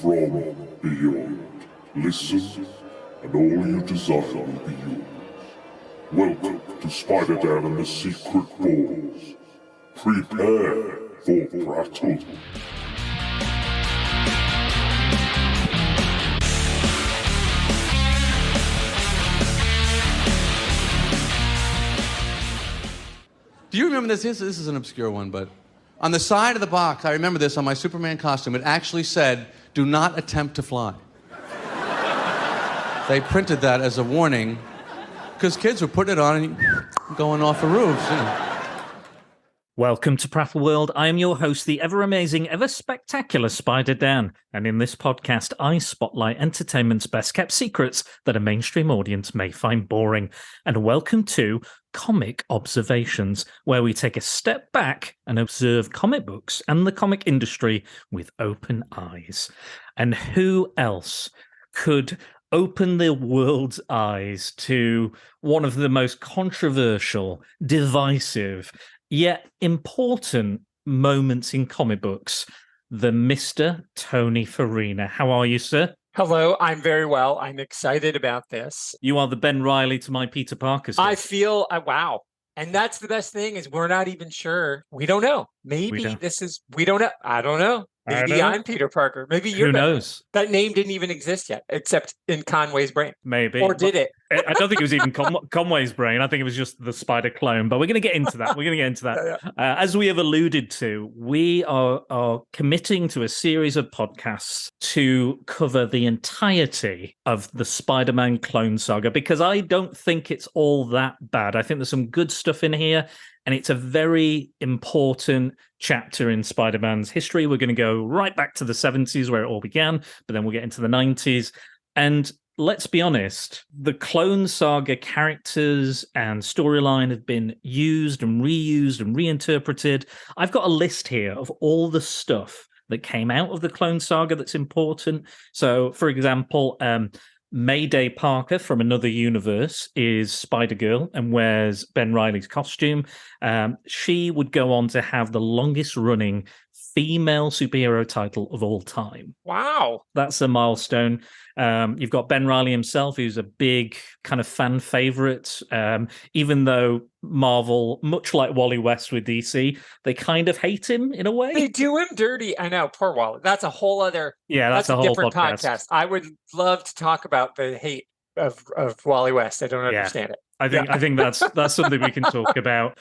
From beyond, listen, and all you desire will be yours. Welcome to Spider-Dan and the Secret Balls. Prepare for Prattle. Do you remember this? This is an obscure one, but on the side of the box, I remember this on my Superman costume, it actually said, "Do not attempt to fly." They printed that as a warning, because kids were putting it on and going off the roofs, you know. Welcome to Prattle World. I am your host, the ever-amazing, ever-spectacular Spider-Dan, and in this podcast, I spotlight entertainment's best-kept secrets that a mainstream audience may find boring. And welcome to Comic Observations, where we take a step back and observe comic books and the comic industry with open eyes. And who else could open the world's eyes to one of the most controversial, divisive, yet important moments in comic books, the Mr. Tony Farina. How are you, sir? Hello, I'm very well. I'm excited about this. You are the Ben Reilly to my Peter Parker stuff. I feel, wow. And that's the best thing is we're not even sure. We don't know. Maybe we don't know. I don't know. Maybe I'm Peter Parker. Maybe you're. Who knows? That name didn't even exist yet, except in Conway's brain. Maybe. Or did it? I don't think it was even Conway's brain. I think it was just the spider clone. But we're going to get into that. Yeah. As we have alluded to, we are committing to a series of podcasts to cover the entirety of the Spider-Man clone saga, because I don't think it's all that bad. I think there's some good stuff in here. And it's a very important chapter in Spider-Man's history. We're going to go right back to the 70s where it all began, but then we'll get into the 90s. And let's be honest, the Clone Saga characters and storyline have been used and reused and reinterpreted. I've got a list here of all the stuff that came out of the Clone Saga that's important. So, for example, Mayday Parker from another universe is Spider-Girl and wears Ben Reilly's costume. She would go on to have the longest running female superhero title of all time. Wow. That's a milestone. You've got Ben Reilly himself, who's a big kind of fan favorite, even though Marvel, much like Wally West with DC, they kind of hate him in a way. They do him dirty. I know, poor Wally. That's a whole other... Yeah, that's a whole different podcast. I would love to talk about the hate of Wally West. I don't understand it. I think that's something we can talk about.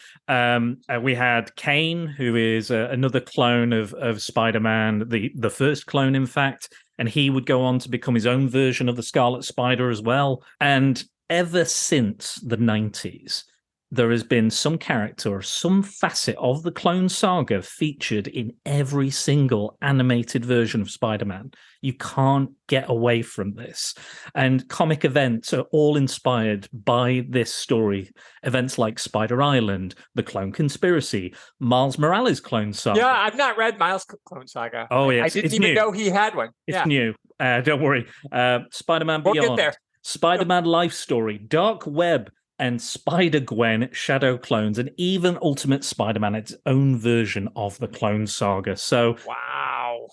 We had Kane, who is another clone of Spider-Man, the first clone, in fact, and he would go on to become his own version of the Scarlet Spider as well. And ever since the 90s, there has been some character or some facet of the Clone Saga featured in every single animated version of Spider-Man. You can't get away from this. And comic events are all inspired by this story. Events like Spider Island, The Clone Conspiracy, Miles Morales' Clone Saga. Yeah, I've not read Miles' Clone Saga. Oh, yeah. I didn't even know he had one. It's new. Don't worry. Spider-Man We'll Beyond. get there. Spider-Man Life Story, Dark Web, and Spider-Gwen, Shadow Clones, and even Ultimate Spider-Man, its own version of the Clone Saga. So, wow.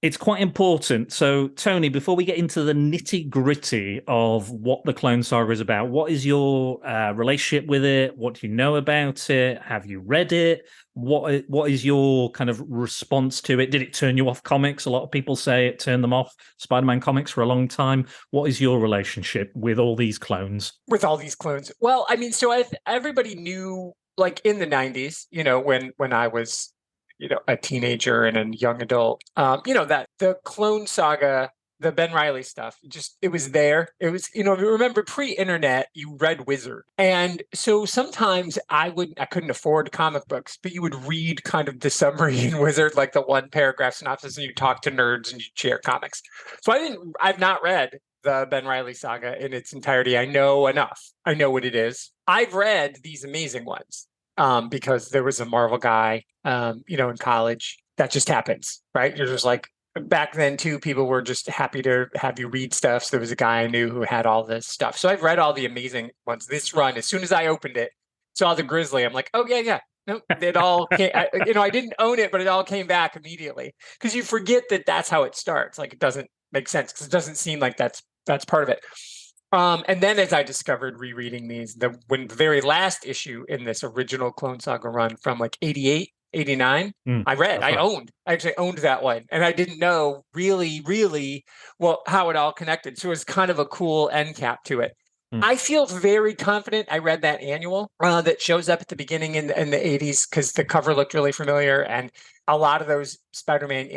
It's quite important. So, Tony, before we get into the nitty-gritty of what the Clone Saga is about, what is your relationship with it? What do you know about it? Have you read it? What is your kind of response to it? Did it turn you off comics? A lot of people say it turned them off Spider-Man comics for a long time. What is your relationship with all these clones? With all these clones? Well, I mean, so everybody knew, like in the 90s, you know, when I was, you know, a teenager and a young adult, you know, that the Clone Saga, the Ben Reilly stuff, it was there. It was, you know, remember pre-internet, you read Wizard. And so sometimes I couldn't afford comic books, but you would read kind of the summary in Wizard, like the one paragraph synopsis, and you talk to nerds and you share comics. So I've not read the Ben Reilly saga in its entirety. I know enough. I know what it is. I've read these amazing ones because there was a Marvel guy, you know, in college. That just happens, right? You're just like, back then too, people were just happy to have you read stuff. So there was a guy I knew who had all this stuff. So I've read all the amazing ones. This run, as soon as I opened it, saw the Grizzly, I'm like, oh yeah, Nope. It all came, I didn't own it, but it all came back immediately because you forget that that's how it starts. Like it doesn't make sense because it doesn't seem like that's part of it. And then as I discovered rereading these, the very last issue in this original Clone Saga run from like 88, 89, I actually owned that one. And I didn't know really how it all connected. So it was kind of a cool end cap to it. I feel very confident. I read that annual that shows up at the beginning in the 80s because the cover looked really familiar. And a lot of those Spider-Man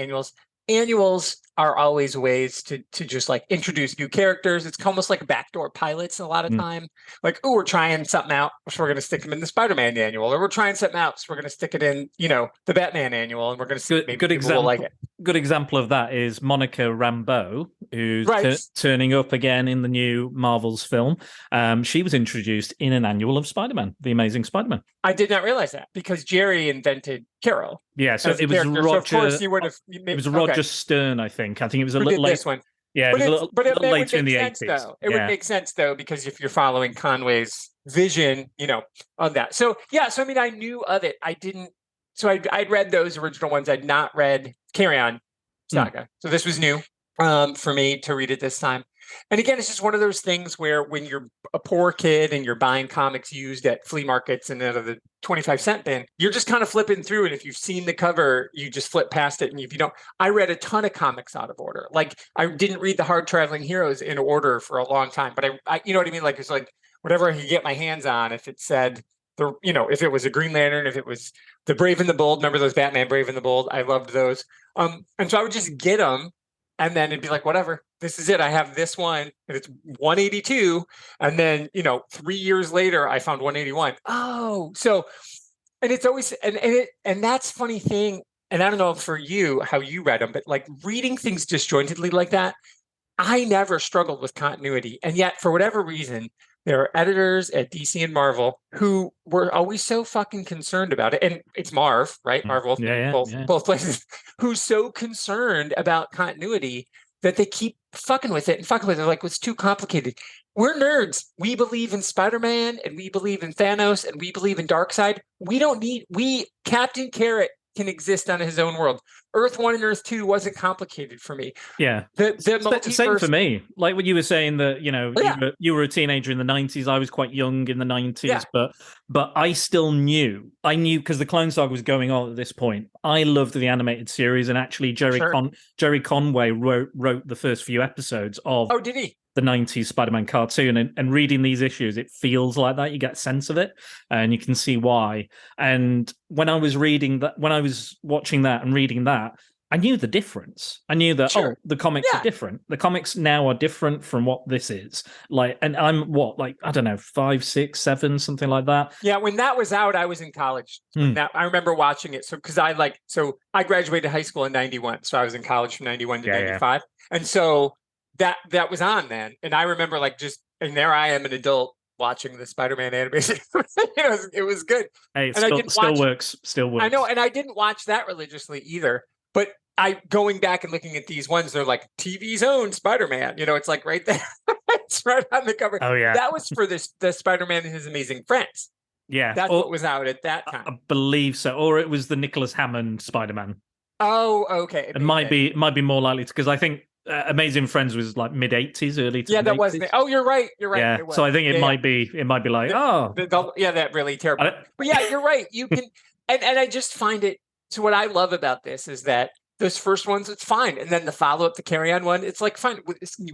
annuals are always ways to just like introduce new characters. It's almost like backdoor pilots a lot of time. Like, oh, we're trying something out, so we're going to stick them in the Spider-Man annual, or we're trying something out, so we're going to stick it in, the Batman annual, and we're going to see maybe people will like it. Good example of that is Monica Rambeau, who's turning up again in the new Marvel's film. She was introduced in an annual of Spider-Man, The Amazing Spider-Man. I did not realize that because Jerry invented Carol. Yeah, so it was Roger. So of course you would have. It was Roger Stern, I think. I think it was a little late. This one. Yeah, it was a little later in the 80s. It would make sense though, because if you're following Conway's vision, on that. So yeah, I mean, I knew of it. I didn't. So I'd read those original ones. I'd not read Carry On Saga. So this was new for me to read it this time. And again, it's just one of those things where when you're a poor kid and you're buying comics used at flea markets and out of the 25-cent bin, you're just kind of flipping through. And if you've seen the cover, you just flip past it. And if you don't, I read a ton of comics out of order. Like I didn't read the Hard Traveling Heroes in order for a long time, but I you know what I mean? Like it's like whatever I could get my hands on. If it said if it was a Green Lantern, if it was the Brave and the Bold, remember those Batman Brave and the Bold? I loved those. And so I would just get them. And then it'd be like, whatever, this is it. I have this one and it's 182. And then, 3 years later, I found 181. Oh, so, and it's always, and that's funny thing. And I don't know for you, how you read them, but like reading things disjointedly like that, I never struggled with continuity. And yet for whatever reason, there are editors at DC and Marvel who were always so fucking concerned about it. And it's Marv, right? Marvel, both places, who's so concerned about continuity that they keep fucking with it. They're like, it's too complicated. We're nerds. We believe in Spider-Man and we believe in Thanos and we believe in Darkseid. Captain Carrot can exist on his own world. Earth 1 and Earth 2 wasn't complicated for me. Yeah. The multiverse... Same for me. Like when you were saying that, you were a teenager in the 90s. I was quite young in the 90s, but I still knew. I knew because the Clone Saga was going on at this point. I loved the animated series, and actually Jerry Conway wrote the first few episodes of Oh, did he? The 90s Spider-Man cartoon, and reading these issues, it feels like that. You get a sense of it, and you can see why. And when I was watching that and reading that, I knew the difference. I knew that the comics are different. The comics now are different from what this is. Like, and I'm I don't know, 5, 6, 7, something like that. Yeah, when that was out, I was in college. I remember watching it. So because I graduated high school in 91, so I was in college from 91 to 95, and so. That was on then, and I remember and there I am, an adult watching the Spider-Man animation. It was good. Hey, it still works. I know, and I didn't watch that religiously either. But going back and looking at these ones, they're like TV's own Spider-Man. It's like right there, it's right on the cover. Oh yeah, that was for the Spider-Man and His Amazing Friends. Yeah, that's what was out at that time. I believe so, or it was the Nicholas Hammond Spider-Man. Oh, okay. It might be more likely because I think. Amazing Friends was like mid 80s, early to that was. Oh, you're right. Yeah, so I think it might be like that really terrible. But yeah, you're right. You can, and I just find it. So what I love about this is that those first ones, it's fine, and then the follow up, the Carry On one, it's like fine.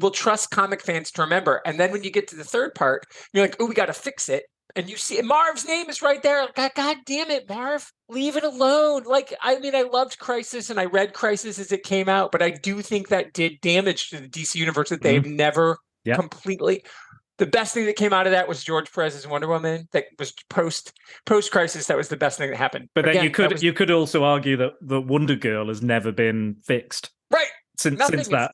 We'll trust comic fans to remember, and then when you get to the third part, you're like, oh, we got to fix it. And you see Marv's name is right there. God damn it, Marv. Leave it alone. I loved Crisis and I read Crisis as it came out, but I do think that did damage to the DC universe that they've never completely. The best thing that came out of that was George Perez's Wonder Woman. That was post Crisis. That was the best thing that happened. But then you could also argue that the Wonder Girl has never been fixed. Right. Since that.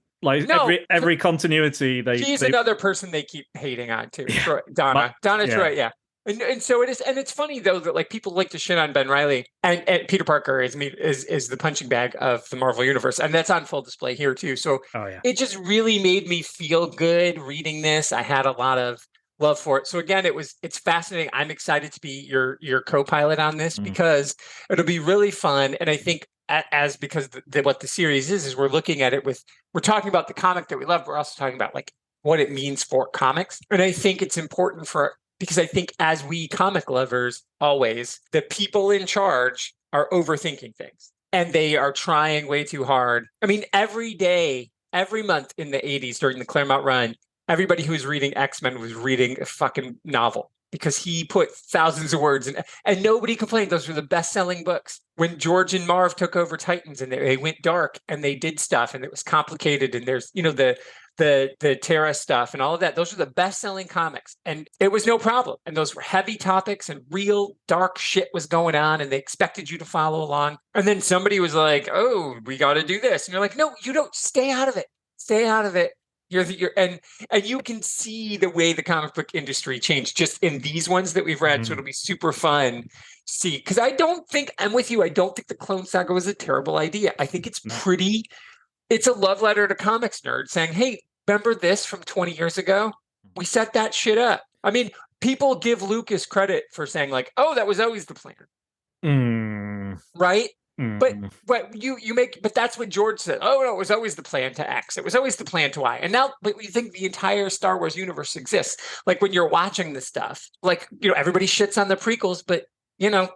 Every continuity she's another person they keep hating on too. Yeah. Donna Troy, yeah. And so it is, and it's funny though that people like to shit on Ben Reilly and Peter Parker is the punching bag of the Marvel universe, and that's on full display here too. So it just really made me feel good reading this. I had a lot of love for it. So again, it's fascinating. I'm excited to be your co-pilot on this because it'll be really fun. And I think because what the series is we're looking at it we're talking about the comic that we love. We're also talking about like what it means for comics. And I think it's important because I think as we comic lovers, always, the people in charge are overthinking things and they are trying way too hard. I mean, every day, every month in the 80s during the Claremont run, everybody who was reading X-Men was reading a fucking novel because he put thousands of words in, and nobody complained. Those were the best-selling books. When George and Marv took over Titans and they went dark and they did stuff and it was complicated and there's, the Terra stuff and all of that. Those are the best-selling comics, and it was no problem. And those were heavy topics, and real dark shit was going on, and they expected you to follow along. And then somebody was like, "Oh, we got to do this," and you're like, "No, you don't. Stay out of it. Stay out of it." And you can see the way the comic book industry changed just in these ones that we've read. So it'll be super fun to see. Because I'm with you. I don't think the Clone Saga was a terrible idea. I think it's it's a love letter to comics nerds saying, hey, remember this from 20 years ago? We set that shit up. I mean, people give Lucas credit for saying like, oh, that was always the plan. Right? But that's what George said. Oh, no, it was always the plan to X. It was always the plan to Y. And now we think the entire Star Wars universe exists. Like when you're watching this stuff, like, everybody shits on the prequels, but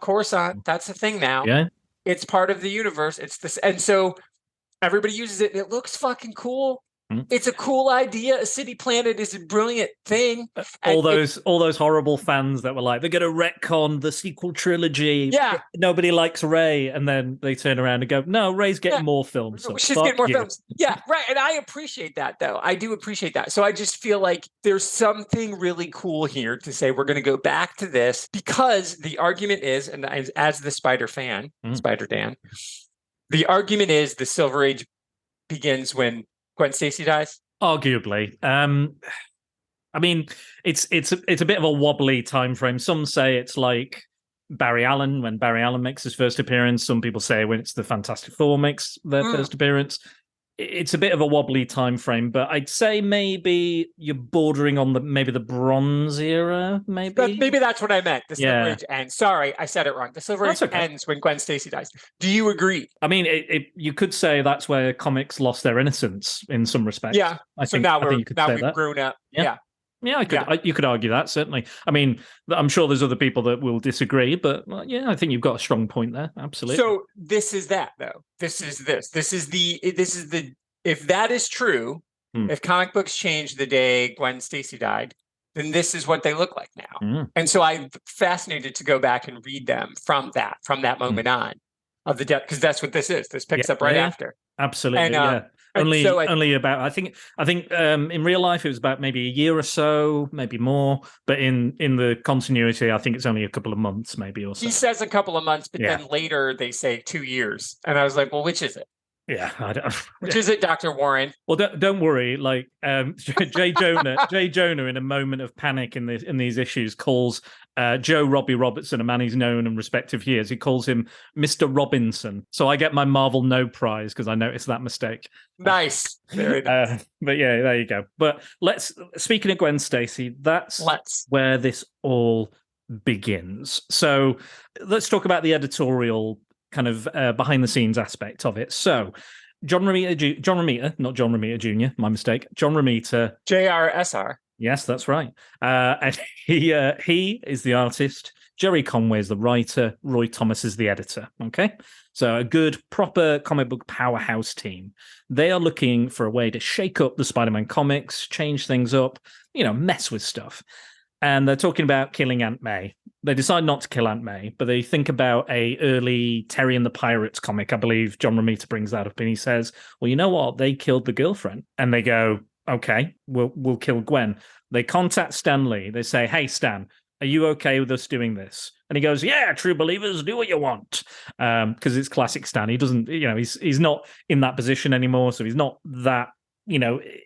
Coruscant, that's the thing now. Yeah. It's part of the universe. It's this. And so everybody uses it and it looks fucking cool. It's a cool idea. A city planet is a brilliant thing. All those horrible fans that were like, they're going to retcon the sequel trilogy. Yeah. Nobody likes Rey. And then they turn around and go, no, Rey's getting more films. So she's getting more films. Yeah, right. And I appreciate that, though. I do appreciate that. So I just feel like there's something really cool here to say we're going to go back to this because the argument is, and as the Spider fan, Spider Dan, the argument is the Silver Age begins when Gwen Stacy dies? Arguably. I mean, it's a bit of a wobbly time frame. Some say it's like Barry Allen, when Barry Allen makes his first appearance. Some people say when it's the Fantastic Four makes their first appearance. It's a bit of a wobbly time frame, but I'd say maybe you're bordering on the Bronze era, maybe. Maybe that's what I meant. The Silver Age ends. Sorry, I said it wrong. The Silver Age ends when Gwen Stacy dies. Do you agree? I mean, you could say that's where comics lost their innocence in some respects. Yeah. Now we've grown up. Yeah. You could argue that, certainly. I mean, I'm sure there's other people that will disagree, but I think you've got a strong point there. Absolutely. So this is that, though. This is the if that is true, if comic books changed the day Gwen Stacy died, then this is what they look like now. And so I'm fascinated to go back and read them from that moment on of the death, because that's what this is. This picks up right after. Absolutely. And, Only about I think in real life it was about maybe a year or so, maybe more, but in the continuity I think it's only a couple of months maybe or so. He says a couple of months, but then later they say 2 years, and I was like, well, which is it? Yeah, I don't. Which is it, Dr. Warren? Well, don't worry. Like Jay Jonah, in a moment of panic in these issues, calls Joe Robbie Robertson, a man he's known and respected for years. He calls him Mr. Robinson. So I get my Marvel No Prize because I noticed that mistake. Nice, very nice. But yeah, there you go. But speaking of Gwen Stacy, that's where this all begins. So let's talk about the editorial kind of behind the scenes aspect of it. So John Romita, not John Romita Jr., my mistake. John Romita. JRSR. Yes, that's right. And he is the artist. Jerry Conway is the writer. Roy Thomas is the editor. Okay. So a good, proper comic book powerhouse team. They are looking for a way to shake up the Spider-Man comics, change things up, mess with stuff. And they're talking about killing Aunt May. They decide not to kill Aunt May, but they think about a early Terry and the Pirates comic. I believe John Romita brings that up, and he says, well, you know what? They killed the girlfriend. And they go, okay, we'll kill Gwen. They contact Stan Lee. They say, hey, Stan, are you okay with us doing this? And he goes, yeah, true believers, do what you want. Because it's classic Stan. He doesn't, he's not in that position anymore, so he's not that,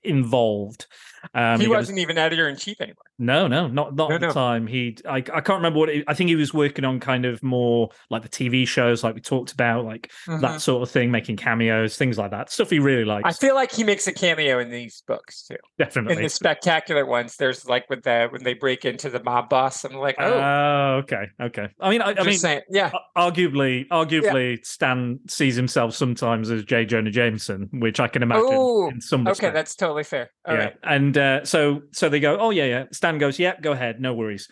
involved. He wasn't even editor-in-chief anymore. No, not at the time. I can't remember what I think he was working on kind of more like the TV shows, like we talked about, like that sort of thing, making cameos, things like that. Stuff he really likes. I feel like he makes a cameo in these books too. Definitely. In the spectacular ones, there's like when they break into the mob boss. I'm like, okay. I mean, saying, yeah. Arguably, Stan sees himself sometimes as J. Jonah Jameson, which I can imagine in some respect. Okay, that's totally fair. All right. And so they go, oh yeah. Stan goes, yeah, go ahead, no worries.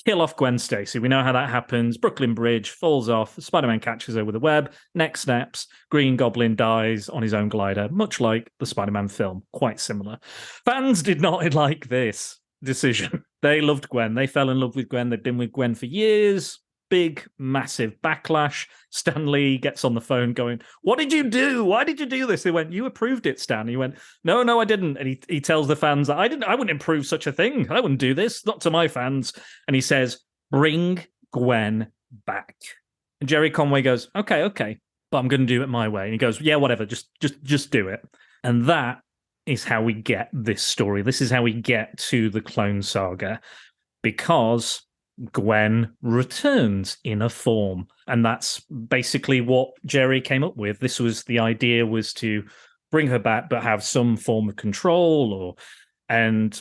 Kill off Gwen Stacy. We know how that happens. Brooklyn Bridge falls off. Spider-Man catches her with a web. Next snaps. Green Goblin dies on his own glider, much like the Spider-Man film. Quite similar. Fans did not like this decision. They loved Gwen. They fell in love with Gwen. They've been with Gwen for years. Big, massive backlash. Stan Lee gets on the phone going, what did you do? Why did you do this? They went, you approved it, Stan. He went, no, I didn't. And he tells the fans that I wouldn't approve such a thing. I wouldn't do this, not to my fans. And he says, bring Gwen back. And Jerry Conway goes, okay, but I'm going to do it my way. And he goes, yeah, whatever, just do it. And that is how we get this story. This is how we get to the Clone Saga, because Gwen returns in a form. And that's basically what Jerry came up with. This was the idea, was to bring her back, but have some form of control and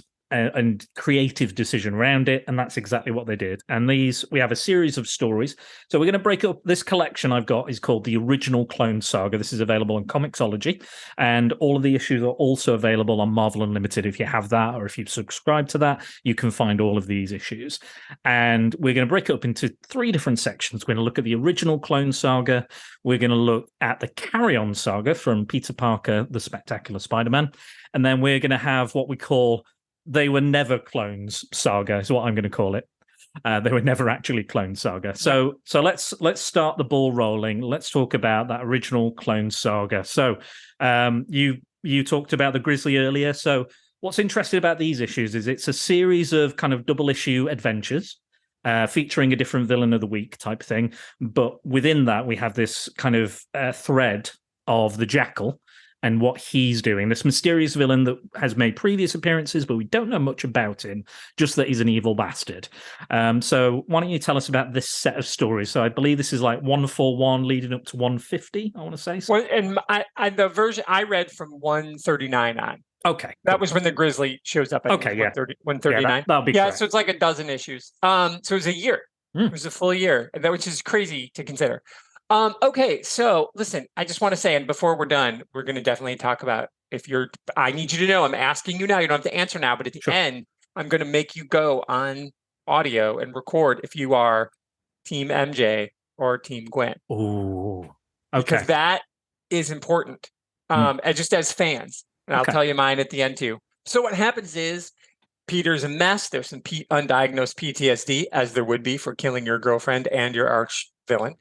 creative decision around it. And that's exactly what they did. And we have a series of stories. So we're going to break up this collection I've got is called The Original Clone Saga. This is available on Comixology. And all of the issues are also available on Marvel Unlimited. If you have that, or if you subscribe to that, you can find all of these issues. And we're going to break it up into 3 different sections. We're going to look at the original Clone Saga. We're going to look at the Carry On Saga from Peter Parker, the Spectacular Spider-Man. And then we're going to have what we call They Were Never Clones Saga, is what I'm going to call it. They were never actually Clone Saga. So let's start the ball rolling. Let's talk about that original Clone Saga. So you talked about the Grizzly earlier. So what's interesting about these issues is it's a series of kind of double issue adventures featuring a different villain of the week type thing. But within that, we have this kind of thread of the Jackal and what he's doing. This mysterious villain that has made previous appearances, but we don't know much about him, just that he's an evil bastard. So why don't you tell us about this set of stories? So I believe this is like 141 leading up to 150, I want to say. Well, and the version I read from 139 on. Okay. That was when the Grizzly shows up. 139. Yeah, that'll be correct. So it's like a dozen issues. So it was a year. It was a full year, which is crazy to consider. Okay, so listen, I just want to say, and before we're done, we're going to definitely talk about I need you to know, I'm asking you now, you don't have to answer now, but at the end, I'm going to make you go on audio and record if you are Team MJ or Team Gwen. Ooh, okay. Because that is important, just as fans. And I'll tell you mine at the end too. So what happens is, Peter's a mess. There's some undiagnosed PTSD, as there would be for killing your girlfriend and your arch villain.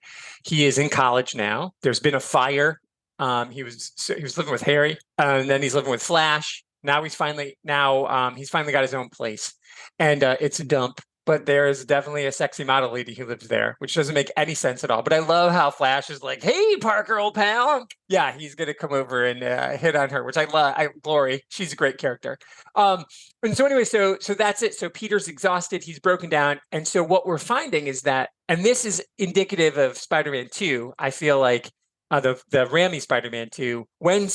He is in college now. There's been a fire. He was living with Harry, and then he's living with Flash. Now he's finally got his own place, and it's a dump. But there is definitely a sexy model lady who lives there, which doesn't make any sense at all. But I love how Flash is like, "Hey, Parker, old pal." Yeah, he's gonna come over and hit on her, which I love. Glory, she's a great character. And so anyway, so that's it. So Peter's exhausted. He's broken down. And so what we're finding is that, and this is indicative of Spider-Man 2, I feel like the Raimi Spider-Man 2, when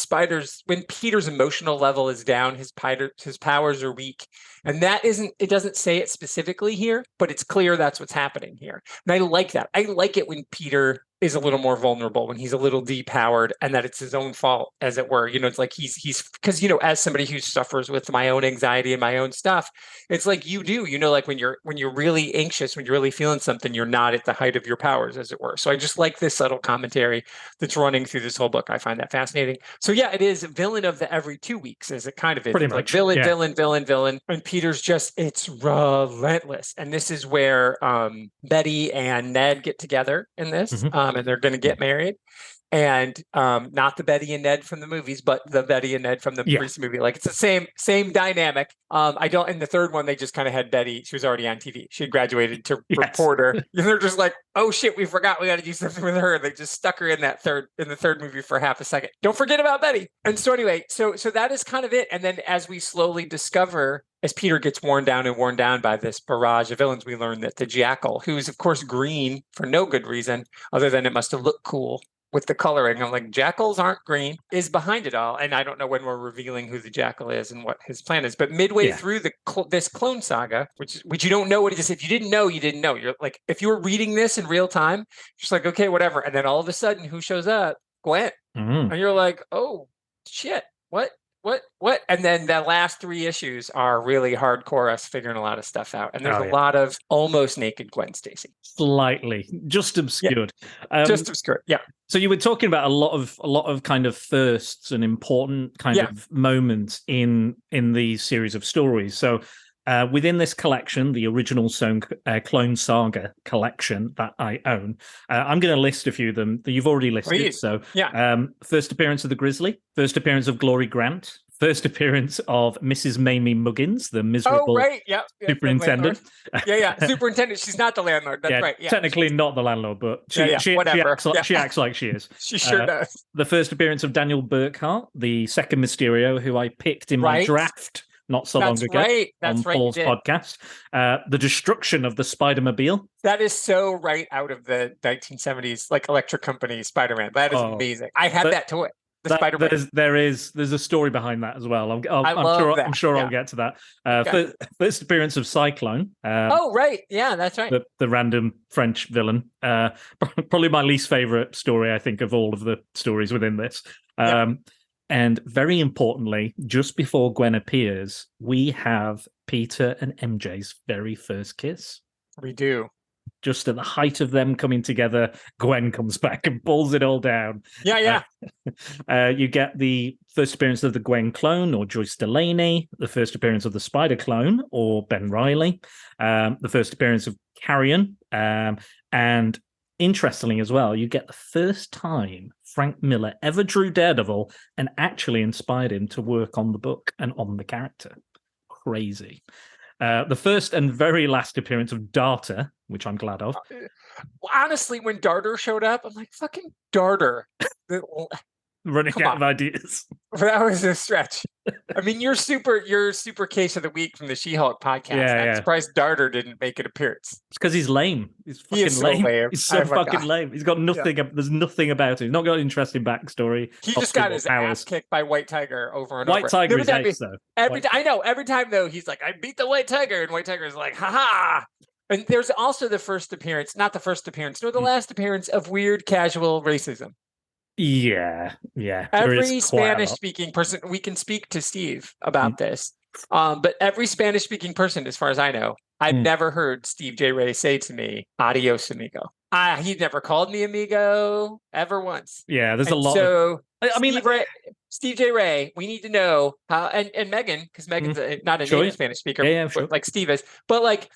Peter's emotional level is down, his powers are weak. And it doesn't say it specifically here, but it's clear that's what's happening here. And I like that. I like it when Peter is a little more vulnerable, when he's a little depowered, and that it's his own fault, as it were. It's like he's because, as somebody who suffers with my own anxiety and my own stuff, it's like you do, like when you're really anxious, when you're really feeling something, you're not at the height of your powers, as it were. So I just like this subtle commentary that's running through this whole book. I find that fascinating. So yeah, it is a villain of the every 2 weeks, as it kind of is. Pretty much. Like villain. And Peter's it's relentless. And this is where Betty and Ned get together in this. And they're going to get married. and not the Betty and Ned from the movies, but the Betty and Ned from the recent movie. Like, it's the same dynamic. I don't. In the third one, they just kind of had Betty. She was already on TV. She had graduated to reporter. And they're just like, oh shit, we forgot. We got to do something with her. They just stuck her in the third movie for half a second. Don't forget about Betty. And so anyway, so that is kind of it. And then as we slowly discover, as Peter gets worn down by this barrage of villains, we learn that the Jackal, who's of course green for no good reason other than it must have looked cool with the coloring. I'm like, jackals aren't green, is behind it all. And I don't know when we're revealing who the Jackal is and what his plan is. But midway through this clone saga, which you don't know what it is. If you didn't know, you didn't know. You're like, if you were reading this in real time, just like, okay, whatever. And then all of a sudden, who shows up? Gwen. And you're like, oh shit, what? And then the last 3 issues are really hardcore us figuring a lot of stuff out. And there's a lot of almost naked Gwen Stacy. Slightly, just obscured. Just obscured. Yeah. So you were talking about a lot of kind of firsts and important kind of moments in the series of stories. So within this collection, the original Clone Saga collection that I own, I'm going to list a few of them that you've already listed. Please. So, first appearance of the Grizzly, first appearance of Glory Grant, first appearance of Mrs. Mamie Muggins, the miserable superintendent. Superintendent. She's not the landlord. That's right. Yeah. Technically not the landlord, but she acts like she is. She sure does. The first appearance of Daniel Burkhart, the second Mysterio, who I picked in my draft not so long ago on Paul's podcast. The destruction of the Spider-Mobile. That is so right out of the 1970s, like Electric Company Spider-Man. That is amazing. I had that toy. There's a story behind that as well. I'm sure I'll get to that. First appearance of Cyclone. That's right. The random French villain. Probably my least favorite story, I think, of all of the stories within this. And very importantly, just before Gwen appears, we have Peter and MJ's very first kiss. We do. Just at the height of them coming together, Gwen comes back and pulls it all down. You get the first appearance of the Gwen clone, or Joyce Delaney, the first appearance of the Spider clone, or Ben Reilly, the first appearance of Carrion, and interestingly as well, you get the first time Frank Miller ever drew Daredevil and actually inspired him to work on the book and on the character. Crazy. The first and very last appearance of Darter, which I'm glad of. Honestly, when Darter showed up, I'm like, fucking Darter. Running out of ideas. That was a stretch. I mean, your super case of the week from the She-Hulk podcast. I'm surprised Darter didn't make an appearance. It's because he's lame. He's fucking lame. He's so fucking lame. He's got nothing. There's nothing about him. He's not got an interesting backstory. He just got his ass kicked by White Tiger over and over. White Tiger is ace, though. I know. Every time though, he's like, "I beat the White Tiger," and White Tiger is like, "Ha ha." And there's also the first appearance, not the first appearance, nor the last appearance of weird casual racism. Yeah. Every Spanish-speaking person, we can speak to Steve about this, but every Spanish-speaking person, as far as I know, I've never heard Steve J. Ray say to me, "Adios, amigo." He never called me amigo ever once. Yeah, there's a lot. So, Steve J. Ray, we need to know how, and Megan, because Megan's not a native Spanish speaker, like Steve is, but like,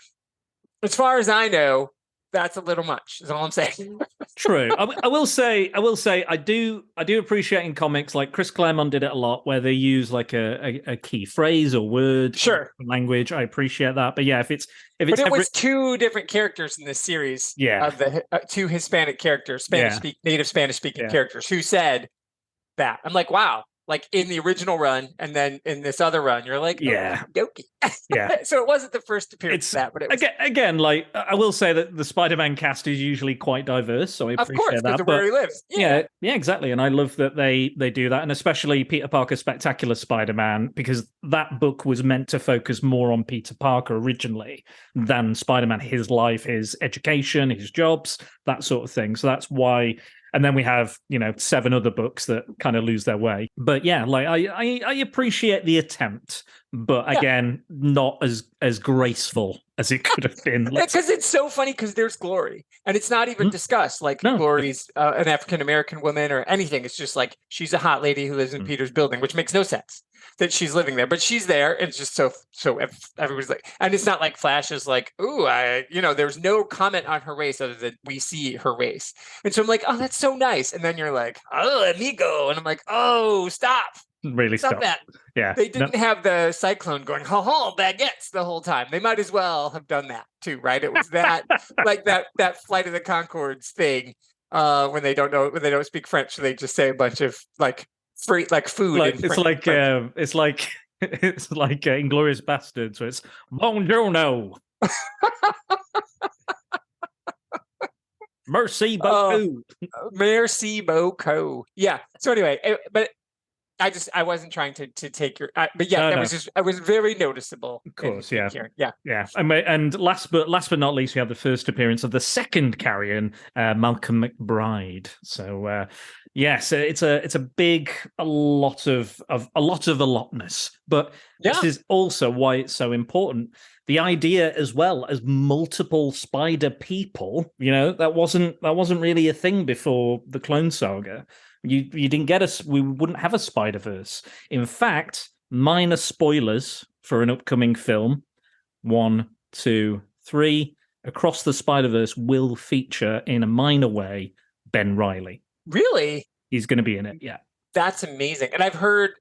as far as I know, that's a little much. Is all I'm saying. True. I will say, I do appreciate in comics, like Chris Claremont did it a lot, where they use like a key phrase or word, language. I appreciate that. But yeah, if it was 2 different characters in this series. Of the 2 Hispanic characters, native Spanish speaking characters, who said that. I'm like, wow. Like in the original run, and then in this other run, you're like, dokey. So it wasn't the first appearance of that, but it was... again, like I will say that the Spider-Man cast is usually quite diverse, so I appreciate that. Of where he lives. Yeah, exactly, and I love that they do that, and especially Peter Parker's Spectacular Spider-Man, because that book was meant to focus more on Peter Parker originally than Spider-Man, his life, his education, his jobs, that sort of thing. So that's why. And then we have, 7 other books that kind of lose their way. But yeah, like I appreciate the attempt, but again, not as graceful as it could have been. Because it's so funny, because there's Glory, and it's not even discussed. Like Glory's an African American woman or anything. It's just like she's a hot lady who lives in Peter's building, which makes no sense. that she's living there, but she's there, and it's just so everybody's like, and it's not like Flash is like, ooh, there's no comment on her race other than we see her race, and so I'm like, oh, that's so nice, and then you're like, oh, amigo, and I'm like, oh, stop. Really stop that. Yeah, they didn't have the Cyclone going, ho baguettes the whole time. They might as well have done that too, right? It was that like that Flight of the Conchords thing, when they don't speak French, so they just say a bunch of like free like food. Like, it's like Inglorious Bastards, so it's buongiorno. Merci beaucoup. Merci beaucoup. Yeah. So anyway, but I wasn't trying to take your, but yeah, it was very noticeable. Of course, yeah. Yeah. And last but not least, we have the first appearance of the second Carrion, Malcolm McBride. So yes, it's a lot of allotness, but this is also why it's so important. The idea, as well as multiple spider people, that wasn't really a thing before the Clone Saga. You didn't get we wouldn't have a Spider-Verse. In fact, minor spoilers for an upcoming film, 1, 2, 3, Across the Spider-Verse will feature in a minor way Ben Reilly. Really? He's going to be in it, yeah. That's amazing. And I've heard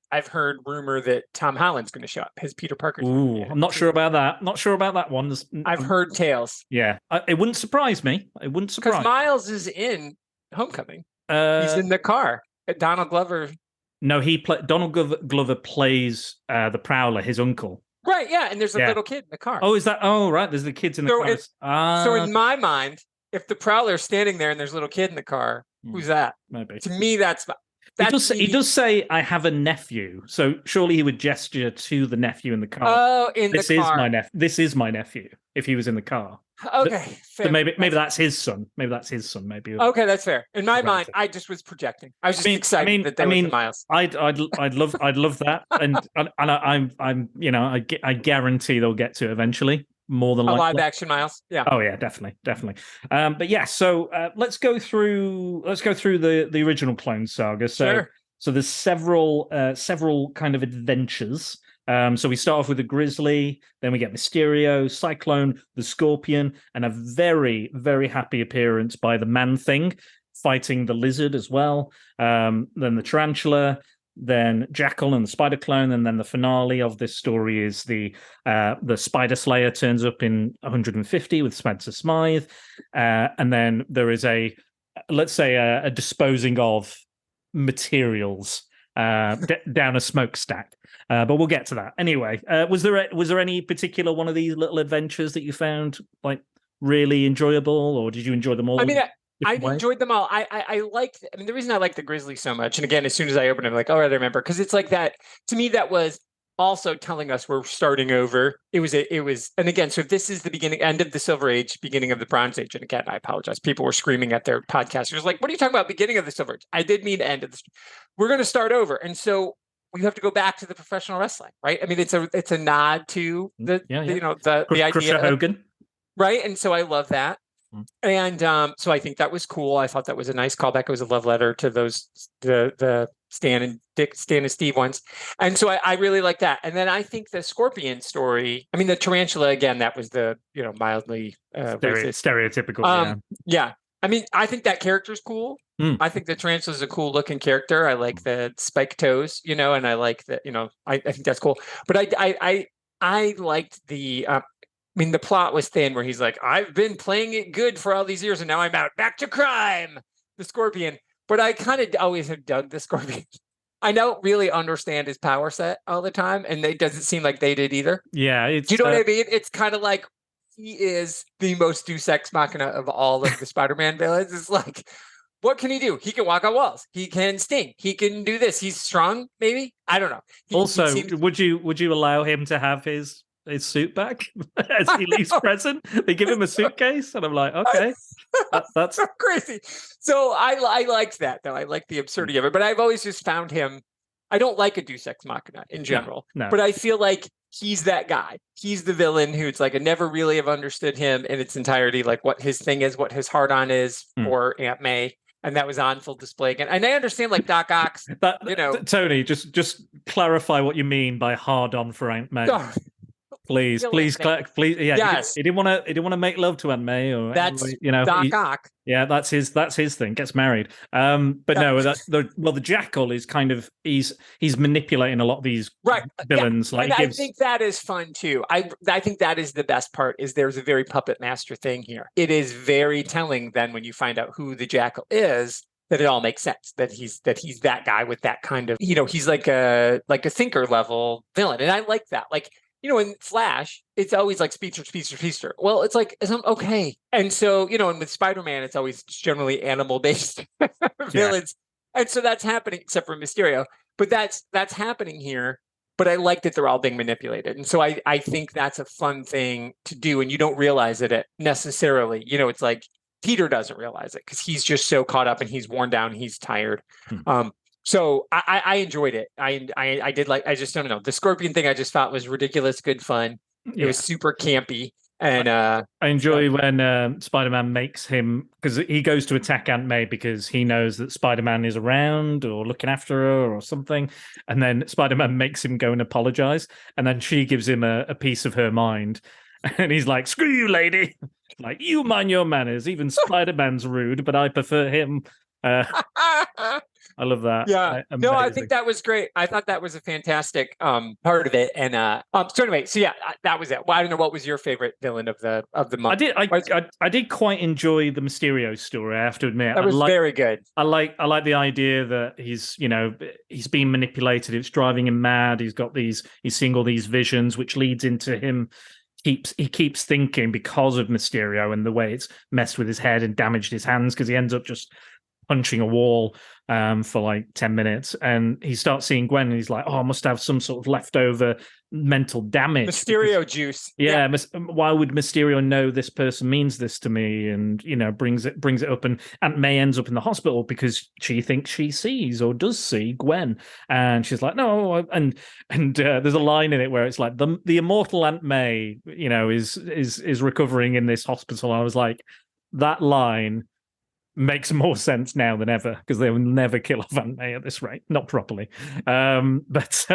rumor that Tom Holland's going to show up. His Peter Parker. Ooh, I'm not sure about that. Not sure about that one. I've heard tales. Yeah, it wouldn't surprise me. It wouldn't surprise me. Because Miles is in Homecoming. He's in the car. Donald Glover. No, Donald Glover plays the Prowler, his uncle. Right, yeah, and there's a little kid in the car. Oh, is that? Oh, right, there's the kids in the car. So in my mind, if the Prowler's standing there and there's a little kid in the car, who's that? Maybe. To me, he does say, I have a nephew. So surely he would gesture to the nephew in the car. Oh, this is my nephew, if he was in the car. Okay, fair. So maybe that's his son. Maybe. Okay, that's fair. In my mind, I just was projecting. I was just excited that there was Miles. I'd love that, and I guarantee they'll get to it eventually. More than likely. A live action Miles. Yeah. Oh yeah, definitely. But yeah, so let's go through the original Clone Saga. So there's several kind of adventures. So we start off with the Grizzly, then we get Mysterio, Cyclone, the Scorpion, and a very, very happy appearance by the Man-Thing, fighting the Lizard as well. Then the Tarantula, then Jackal and the Spider Clone, and then the finale of this story is the Spider Slayer turns up in 150 with Spencer Smythe, and then there is a disposing of materials down a smokestack. But we'll get to that. Anyway, was there any particular one of these little adventures that you found like really enjoyable, or did you enjoy them all? I mean, I enjoyed them all. I liked. I mean, the reason I like the Grizzly so much, and again, as soon as I opened it, I'm like, oh, I remember, because it's like that. To me, that was also telling us we're starting over. It was, and again, so this is the end of the Silver Age, beginning of the Bronze Age. And again, I apologize. People were screaming at their podcasters, like, what are you talking about? Beginning of the Silver Age. I did mean end of this. We're going to start over, and so we have to go back to the professional wrestling, right? I mean, it's a nod to the idea of Hogan, right? And so I love that. And so I think that was cool. I thought that was a nice callback. It was a love letter to those the Stan and Steve ones. And so I really like that. And then I think the Scorpion story, I mean, the Tarantula, again, that was the mildly stereotypical. Yeah. I mean, I think that character's cool. I think the Tarantula is a cool looking character. I like the spike toes, and I like that, I think that's cool. But I liked the the plot was thin, where he's like, I've been playing it good for all these years and now I'm out back to crime, the Scorpion. But I kind of always have dug the Scorpion. I don't really understand his power set all the time, and it doesn't seem like they did either. Yeah. Do you know what I mean? It's kind of like he is the most Deus Ex Machina of all of the Spider-Man villains. It's like, what can he do? He can walk on walls. He can sting. He can do this. He's strong, maybe? I don't know. Would you allow him to have his suit back as he leaves prison? They give him a suitcase, and I'm like, okay, that's so crazy. So I liked that, though. I like the absurdity of it, but I've always just found him. I don't like a Deus Ex Machina in general, but I feel like he's that guy. He's the villain who's like, I never really have understood him in its entirety, like what his thing is, what his heart on is for Aunt May. and that was on full display again. And I understand, like Doc Ock, Tony, just clarify what you mean by hard on for Aunt May. Oh, please. Yeah, yes. he didn't want to make love to Aunt May, or that's Doc Ock. Yeah, that's his thing. Gets married. But no, the Jackal is kind of he's manipulating a lot of these villains. Yeah. I think that is fun too. I think that is the best part. Is there's a very puppet master thing here. It is very telling then when you find out who the Jackal is, that it all makes sense. That he's that guy with that kind of, he's like a thinker level villain, and I like that. Like, in Flash, it's always like speedster. Well, it's like, okay. And so, and with Spider-Man, it's always generally animal-based villains. And so that's happening, except for Mysterio. But that's happening here. But I like that they're all being manipulated. And so I think that's a fun thing to do. And you don't realize it necessarily. It's like Peter doesn't realize it because he's just so caught up and he's worn down. He's tired. So I enjoyed it. I did like, I just don't know. The Scorpion thing I just thought was ridiculous, good fun. It was super campy. And I enjoy when Spider-Man makes him, because he goes to attack Aunt May because he knows that Spider-Man is around or looking after her or something. And then Spider-Man makes him go and apologize. And then she gives him a piece of her mind. And he's like, screw you, lady. Like, you mind your manners. Even Spider-Man's rude, but I prefer him. I love that. Yeah. No, I think that was great. I thought that was a fantastic part of it. And so anyway, that was it. Well, I don't know, what was your favorite villain of the month? I did quite enjoy the Mysterio story, I have to admit. That was very good. I like the idea that he's being manipulated. It's driving him mad. He's seeing all these visions, which leads into him. He keeps thinking, because of Mysterio and the way it's messed with his head and damaged his hands, because he ends up just punching a wall for like 10 minutes, and he starts seeing Gwen, and he's like, I must have some sort of leftover mental damage. Mysterio juice. Yeah. Why would Mysterio know this person means this to me? And brings it up, and Aunt May ends up in the hospital because she thinks she sees or does see Gwen, and she's like, no. And there's a line in it where it's like the immortal Aunt May, is recovering in this hospital. I was like, that line makes more sense now than ever, because they will never kill off Aunt May at this rate, not properly. But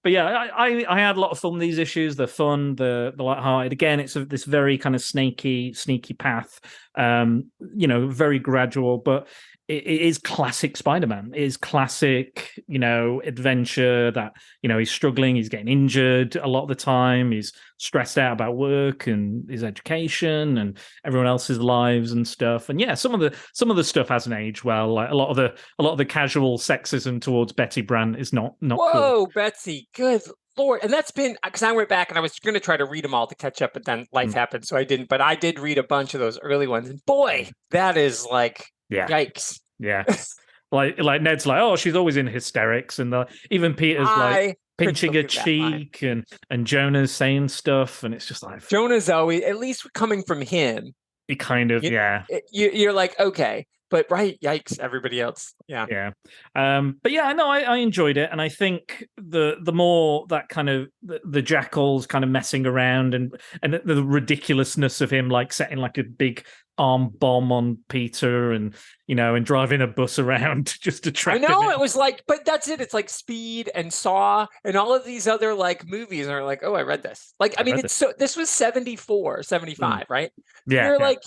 yeah, I had a lot of fun with these issues. They're fun, the lighthearted. Again, it's this very kind of sneaky path. Very gradual, but it is classic Spider-Man. It is classic, adventure that, he's struggling, he's getting injured a lot of the time, he's stressed out about work and his education and everyone else's lives and stuff. And yeah, some of the stuff hasn't aged well. Like a lot of the casual sexism towards Betty Brant is not Whoa, cool. Betsy, good Lord. And that's been, because I went back and I was going to try to read them all to catch up, but then life happened, so I didn't. But I did read a bunch of those early ones, and boy, that is like, yikes. Yeah. like Ned's like, oh, she's always in hysterics, and even Peter's like pinching her cheek, and Jonah's saying stuff, and it's just like, Jonah's always, at least coming from him, he kind of you're like, okay, but yikes, everybody else. But yeah, no, I enjoyed it, and I think the more that kind of the Jackal's kind of messing around, and the ridiculousness of him like setting like a big arm bomb on Peter, and and driving a bus around just to track. I know, it was like, but that's it. It's like Speed and Saw and all of these other like movies are like, oh, I read this. Like, I mean, it's so, this was 74, 75, right? Yeah. You're like,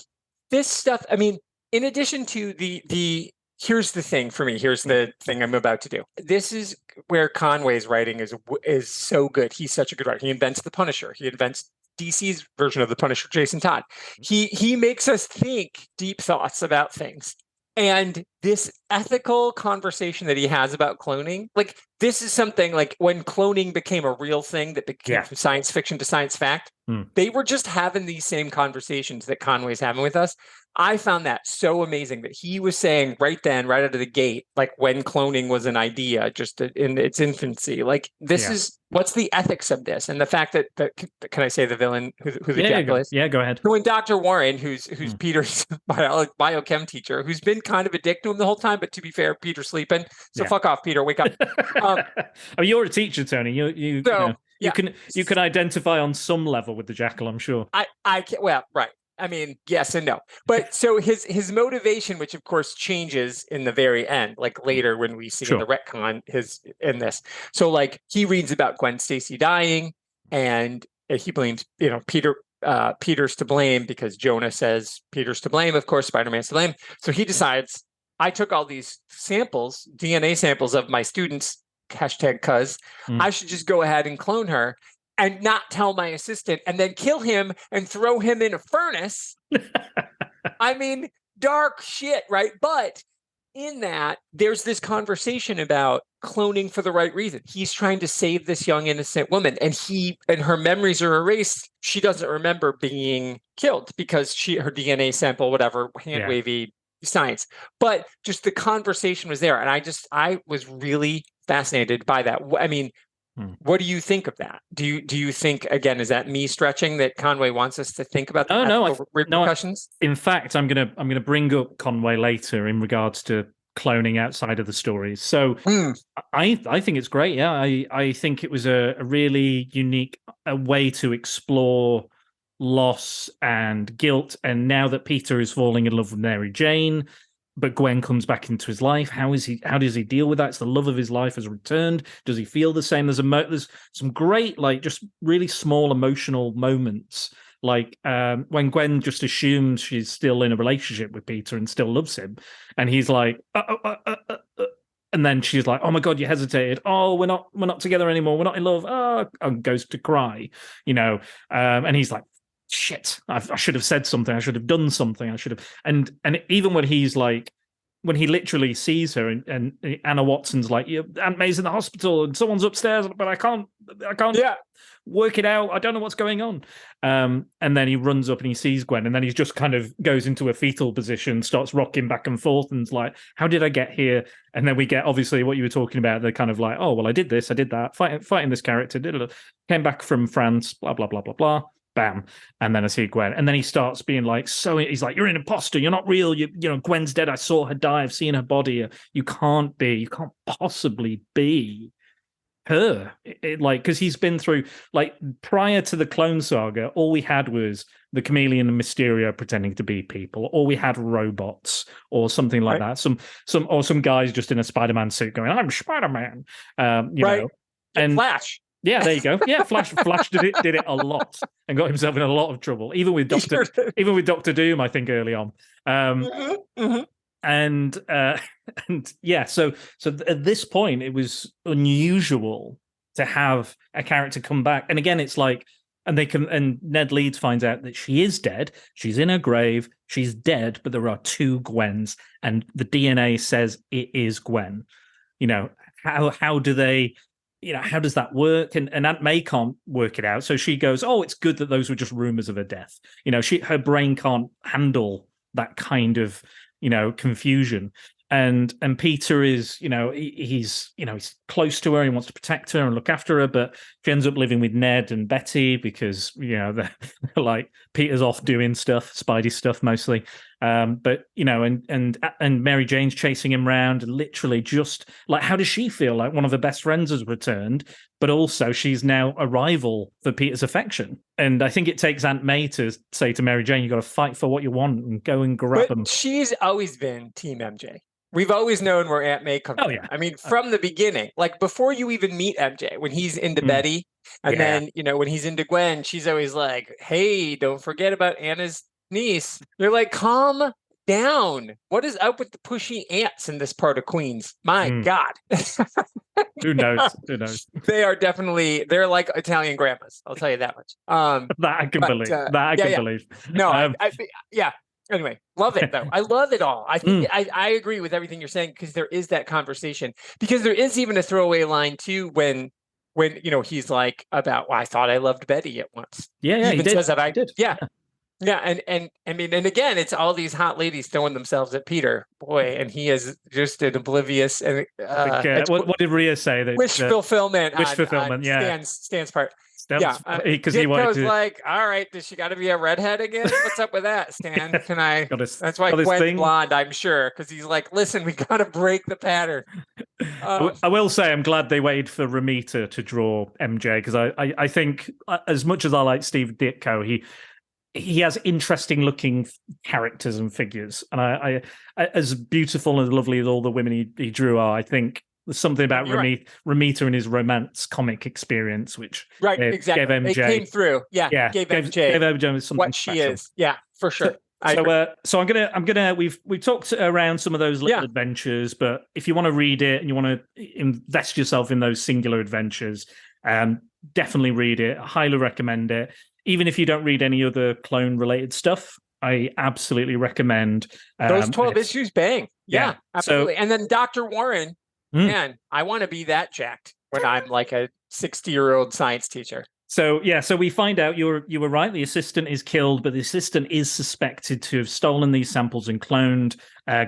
this stuff. I mean, in addition to the here's the thing for me. Here's the thing I'm about to do. This is where Conway's writing is so good. He's such a good writer. He invents the Punisher. He invents DC's version of the Punisher, Jason Todd. He makes us think deep thoughts about things. And this ethical conversation that he has about cloning, like this is something like when cloning became a real thing that became from science fiction to science fact, they were just having these same conversations that Conway's having with us. I found that so amazing that he was saying right then, right out of the gate, like when cloning was an idea, just in its infancy, like this is, what's the ethics of this? And the fact that can I say the villain who the Jackal is? Yeah, go ahead. When Dr. Warren, who's Peter's biochem teacher, who's been kind of a dick to him the whole time, but to be fair, Peter's sleeping, so fuck off, Peter, wake up. I mean, you're a teacher, Tony. You can identify on some level with the Jackal, I'm sure. I can, well, right. I mean, yes and no. But so his motivation, which of course changes in the very end, like later when we see in the retcon in this. So like he reads about Gwen Stacy dying, and he blames, Peter's to blame because Jonah says Peter's to blame. Of course, Spider-Man's to blame. So he decides, I took all these samples, DNA samples of my students, #cuz, I should just go ahead and clone her and not tell my assistant, and then kill him and throw him in a furnace. I mean, dark shit, right? But in that, there's this conversation about cloning for the right reason. He's trying to save this young innocent woman, and her memories are erased. She doesn't remember being killed because her DNA sample, whatever, hand wavy science. But just the conversation was there, and I was really fascinated by that. I mean, what do you think of that? Do you think, again, is that me stretching, that Conway wants us to think about the repercussions? In fact, I'm gonna bring up Conway later in regards to cloning outside of the stories. So I think it's great. Yeah, I think it was a really unique way to explore loss and guilt. And now that Peter is falling in love with Mary Jane, but Gwen comes back into his life, how does he deal with that? It's the love of his life has returned. Does he feel the same? There's some great, like, just really small emotional moments, like when Gwen just assumes she's still in a relationship with Peter and still loves him, and he's like, and then she's like, "Oh my God, you hesitated. Oh, we're not together anymore. We're not in love." Oh, and goes to cry, and he's like, shit, I should have said something. I should have done something. I should have. And even when he's like, when he literally sees her and Anna Watson's like, Aunt May's in the hospital and someone's upstairs, but I can't work it out. I don't know what's going on. And then he runs up and he sees Gwen, and then he just kind of goes into a fetal position, starts rocking back and forth, and's like, how did I get here? And then we get, obviously, what you were talking about, the kind of like, oh, well, I did this, I did that, fighting this character, came back from France, blah, blah, blah, blah, blah. Bam. And then I see Gwen. And then he starts being like, he's like, you're an imposter. You're not real. Gwen's dead. I saw her die. I've seen her body. You can't possibly be her. Because he's been through, like, prior to the Clone Saga, all we had was the Chameleon and Mysterio pretending to be people, or we had robots or something like that. Some guys just in a Spider-Man suit going, I'm Spider-Man. Know. And Flash. Yeah, there you go. Yeah, Flash did it a lot and got himself in a lot of trouble, even with Doctor Doom, I think, early on. And yeah, so at this point, it was unusual to have a character come back. And again, it's like, and Ned Leeds finds out that she is dead. She's in her grave. She's dead, but there are two Gwens, and the DNA says it is Gwen. How do they? How does that work? And Aunt May can't work it out. So she goes, oh, it's good that those were just rumors of her death. Her brain can't handle that kind of, confusion. And Peter is, he's close to her. He wants to protect her and look after her, but she ends up living with Ned and Betty because, they're like, Peter's off doing stuff, Spidey stuff mostly. But and Mary Jane's chasing him around, and literally just like, how does she feel? Like one of her best friends has returned, but also she's now a rival for Peter's affection. And I think it takes Aunt May to say to Mary Jane, you got to fight for what you want and go and grab them. She's always been Team MJ. We've always known where Aunt May comes from. I mean, from the beginning, like before you even meet MJ, when he's into Betty, and then, when he's into Gwen, she's always like, hey, don't forget about Anna's niece. You're like, calm down. What is up with the pushy ants in this part of Queens? My God. Who knows? They're like Italian grandmas. I'll tell you that much. That I can believe. No, Anyway, love it though. I love it all. I think I agree with everything you're saying, because there is that conversation. Because there is even a throwaway line too when he's like about, well, I thought I loved Betty at once. Yeah, he did. Says that I did. Yeah. And I mean, and again, it's all these hot ladies throwing themselves at Peter, boy, and he is just an oblivious and what did Rhea say? That wish fulfillment. Wish fulfillment. Stan's part. Because he wanted to. Like, all right, does she got to be a redhead again? What's up with that, Stan? Can I? That's why Gwen's blonde, I'm sure, because he's like, listen, we got to break the pattern. I will say, I'm glad they waited for Ramita to draw MJ, because I think, as much as I like Steve Ditko, he has interesting looking characters and figures, and I as beautiful and lovely as all the women he drew are, I think there's something about Ramita and his romance comic experience, which exactly. gave MJ, it came through. Gave MJ something what she special. is. Yeah, for sure. So I'm gonna we've talked around some of those little adventures, but if you want to read it and you want to invest yourself in those singular adventures, definitely read it. I highly recommend it. Even if you don't read any other clone related stuff, I absolutely recommend those 12 issues. Bang, yeah, absolutely. So, and then Dr. Warren, man, I want to be that jacked when I'm like a 60-year-old science teacher. So we find out you were right. The assistant is killed, but the assistant is suspected to have stolen these samples and cloned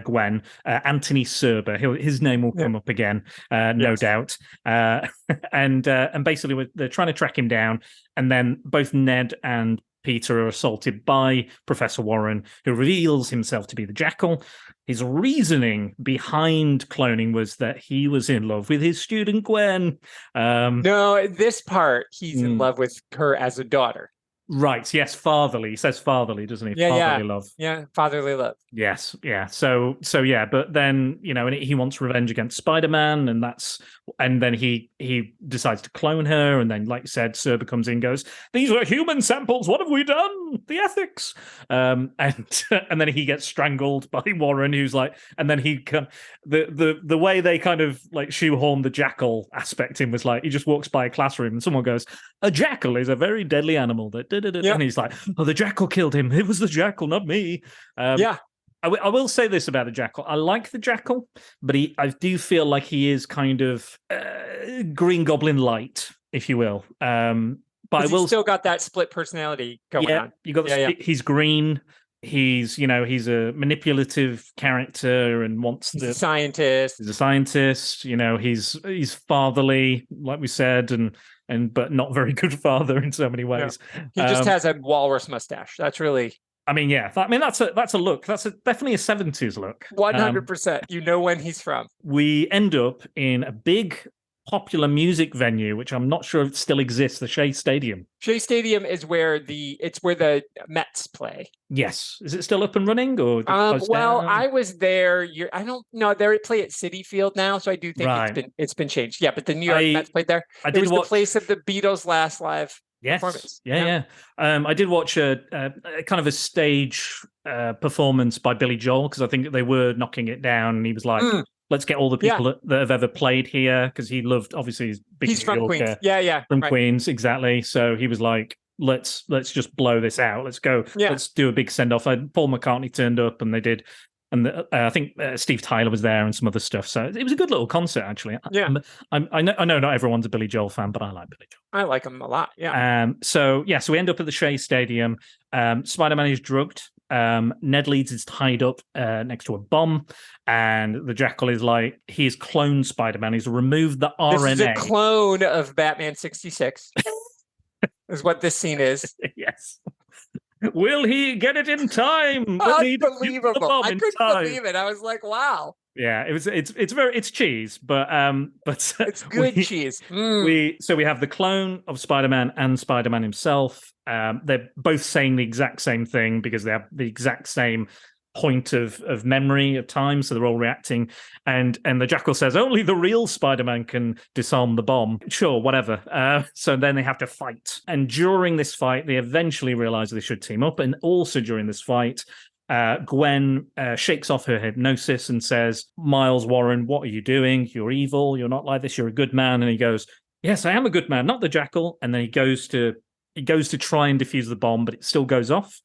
Gwen. Anthony Serber, his name will come up again, no doubt. And basically, they're trying to track him down, and then both Ned and Peter are assaulted by Professor Warren, who reveals himself to be the Jackal. His reasoning behind cloning was that he was in love with his student Gwen. No, this part, he's in love with her as a daughter. Right, yes, fatherly. He says fatherly, doesn't he? Fatherly love. Yeah, fatherly love. Yes, yeah. So yeah, but then, and he wants revenge against Spider-Man, and then he decides to clone her, and then, like you said, Serber comes in and goes, "These were human samples, what have we done? The ethics." And then he gets strangled by Warren, who's like, and then he can the way they kind of like shoehorn the Jackal aspect in was like, he just walks by a classroom and someone goes, "A jackal is a very deadly animal that and he's like, "Oh, the Jackal killed him. It was the Jackal, not me." I will say this about the Jackal. I like the Jackal, but I do feel like he is kind of Green Goblin light, if you will. But I will still got that split personality going on. You got he's green. He's he's a manipulative character and he's a scientist. He's a scientist. He's fatherly, like we said, and but not very good father in so many ways. He just has a walrus mustache. That's really. I mean, that's a look. That's definitely a 70s look. 100%. You know when he's from. We end up in a big popular music venue, which I'm not sure if it still exists, the Shea Stadium. Shea Stadium is where the Mets play. Yes. Is it still up and running? Or I was there. I don't know. They play at Citi Field now, so I do think it's been changed. Yeah, but the New York Mets played there. It was the place of the Beatles' last live performance. Yeah. I did watch a kind of a stage performance by Billy Joel, because I think they were knocking it down, and he was like, let's get all the people that have ever played here, because he loved, obviously, he's from Queens. From Queens, exactly. So he was like, let's just blow this out. Let's go. Let's do a big send off. Paul McCartney turned up, and they did. And I think Steve Tyler was there and some other stuff. So it was a good little concert, actually. Yeah. I know not everyone's a Billy Joel fan, but I like Billy Joel. I like him a lot. Yeah. So we end up at the Shea Stadium. Spider-Man is drugged. Ned Leeds is tied up next to a bomb, and the Jackal is like, he's cloned Spider-Man. He's removed the RNA. This is a clone of Batman 66. Is what this scene is. Yes. Will he get it in time? Unbelievable! I couldn't believe it. I was like, "Wow!" Yeah, it's cheese, but it's good cheese. We have the clone of Spider-Man and Spider-Man himself. They're both saying the exact same thing because they have the exact same point of memory of time, so they're all reacting, and the Jackal says only the real Spider-Man can disarm the bomb. Sure, whatever. So then they have to fight, and during this fight they eventually realize they should team up. And also during this fight, Gwen shakes off her hypnosis and says, "Miles Warren, what are you doing? You're evil. You're not like this. You're a good man." And he goes, "Yes, I am a good man, not the Jackal." And then he goes to try and defuse the bomb, but it still goes off.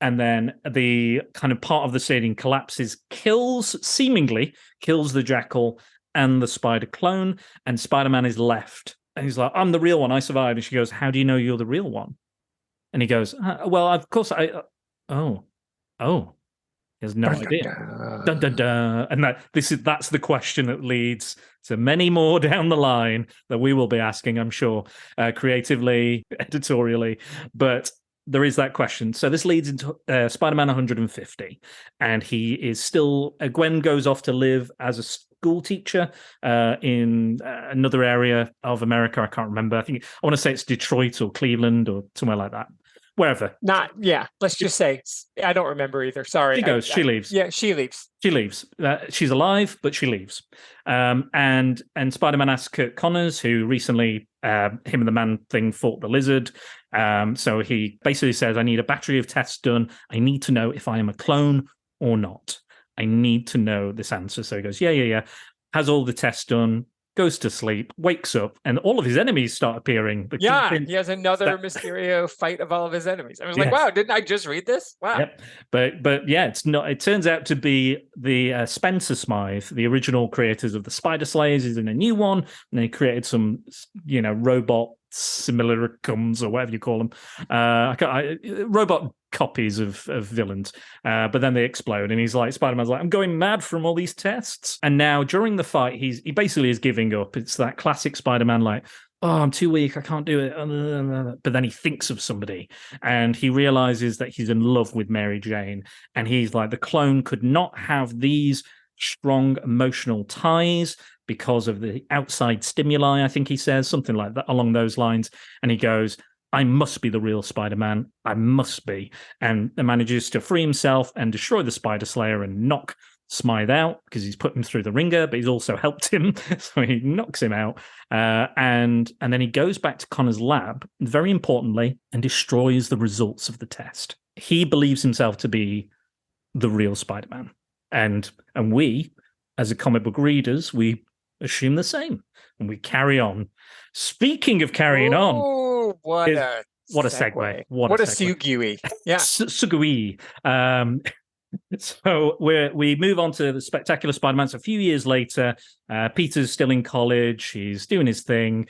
And then the kind of part of the stadium collapses, seemingly kills the Jackal and the Spider clone, and Spider-Man is left. And he's like, "I'm the real one. I survived." And she goes, "How do you know you're the real one?" And he goes, "Well, of course I." Oh, he has no idea. Dun, dun, dun. And that's the question that leads to many more down the line that we will be asking, I'm sure, creatively, editorially, but. There is that question. So this leads into Spider-Man 150, and he is still. Gwen goes off to live as a school teacher in another area of America. I can't remember. I want to say it's Detroit or Cleveland or somewhere like that. wherever. Let's just say I don't remember either. Sorry. She goes. She leaves. Yeah, she leaves. She leaves. She's alive, but she leaves. And Spider-Man asks Kurt Connors, who recently him and the Man-Thing fought the Lizard. So he basically says, "I need a battery of tests done. I need to know if I am a clone or not. I need to know this answer." So he goes, yeah. Has all the tests done. Goes to sleep, wakes up, and all of his enemies start appearing. He has another Mysterio fight of all of his enemies. I was like, wow, didn't I just read this? Wow. Yep. But yeah, it's not. It turns out to be the Spencer Smythe, the original creators of the Spider Slayers, is in a new one, and they created some, robot similariums or whatever you call them, robot copies of villains, but then they explode, and he's like, Spider-Man's like, I'm going mad from all these tests. And now during the fight, he basically is giving up. It's that classic Spider-Man, like, oh, I'm too weak, I can't do it. But then he thinks of somebody, and he realizes that he's in love with Mary Jane, and he's like, the clone could not have these strong emotional ties because of the outside stimuli, I think he says, something like that along those lines. And he goes, I must be the real Spider-Man. I must be. And manages to free himself and destroy the Spider Slayer and knock Smythe out, because he's put him through the ringer, but he's also helped him. So he knocks him out. And then he goes back to Connor's lab, very importantly, and destroys the results of the test. He believes himself to be the real Spider-Man. And we, as a comic book readers, we assume the same, and we carry on. Speaking of carrying on, what a segue! What a segue! Yeah, segue. So we move on to the Spectacular Spider-Man. So a few years later, Peter's still in college. He's doing his thing,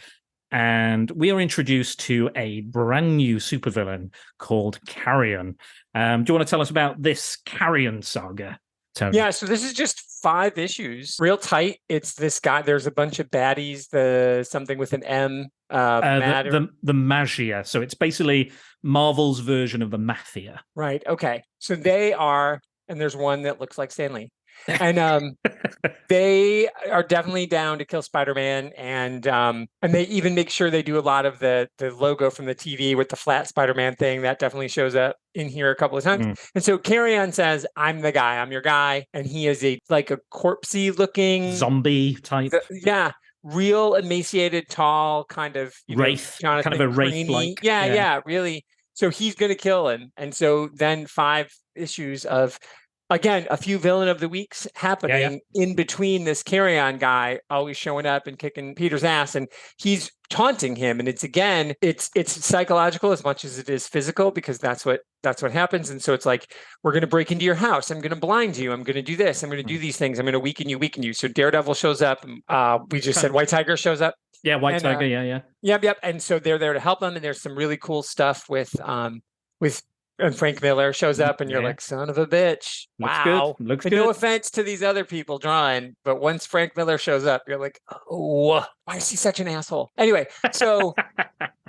and we are introduced to a brand new supervillain called Carrion. Do you want to tell us about this Carrion saga, Tony? Yeah, so this is just 5 issues, real tight. It's this guy. There's a bunch of baddies. Something with an M. The Magia. So it's basically Marvel's version of the Mafia. Right. Okay. So they are, and there's one that looks like Stanley, and they are definitely down to kill Spider-Man, and they even make sure they do a lot of the logo from the TV with the flat Spider-Man thing that definitely shows up in here a couple of times. And so Carrion says, "I'm the guy. I'm your guy," and he is a corpsey looking zombie type. Real emaciated, tall, kind of wraith, kind of a wraith-like. Yeah, really. So he's going to kill him, and so then 5 issues of, again, a few villain of the weeks happening in between this Carrion guy always showing up and kicking Peter's ass, and he's taunting him. And it's psychological as much as it is physical, because that's what happens. And so it's like, we're going to break into your house. I'm going to blind you. I'm going to do this. I'm going to do these things. I'm going to weaken you. So Daredevil shows up. We just said White Tiger shows up. Yeah, White Tiger. Yeah. Yep. And so they're there to help them. And there's some really cool stuff with and Frank Miller shows up, and you're like, son of a bitch. Wow. Looks good. No offense to these other people drawing, but once Frank Miller shows up, you're like, oh, why is he such an asshole? Anyway, so,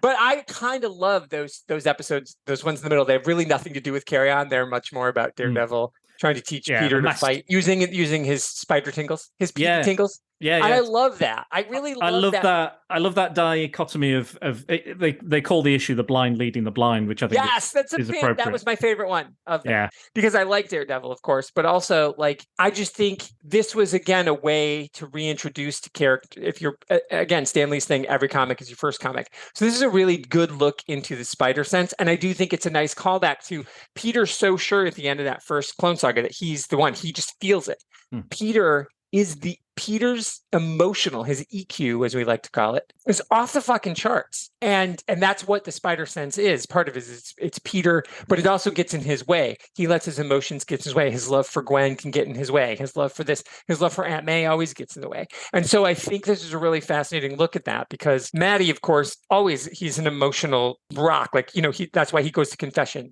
but I kind of love those episodes, those ones in the middle. They have really nothing to do with Carrion. They're much more about Daredevil trying to teach Peter to fight using his spider tingles, his Peter tingles. Yeah. I love that. I really love that. I love that dichotomy of they call the issue the blind leading the blind, which I think is appropriate. That was my favorite one of them. Because I like Daredevil, of course, but also I just think this was again a way to reintroduce to character. If you're again, Stan Lee's thing, every comic is your first comic, so this is a really good look into the spider sense, and I do think it's a nice callback to Peter's so sure at the end of that first Clone Saga that he's the one. He just feels it. Peter's emotional, his EQ, as we like to call it, is off the fucking charts. And that's what the spider sense is. Part of it is it's Peter, but it also gets in his way. He lets his emotions get in his way. His love for Gwen can get in his way. His love for this, his love for Aunt May always gets in the way. And so I think this is a really fascinating look at that, because Maddie, of course, he's an emotional rock. That's why he goes to confession.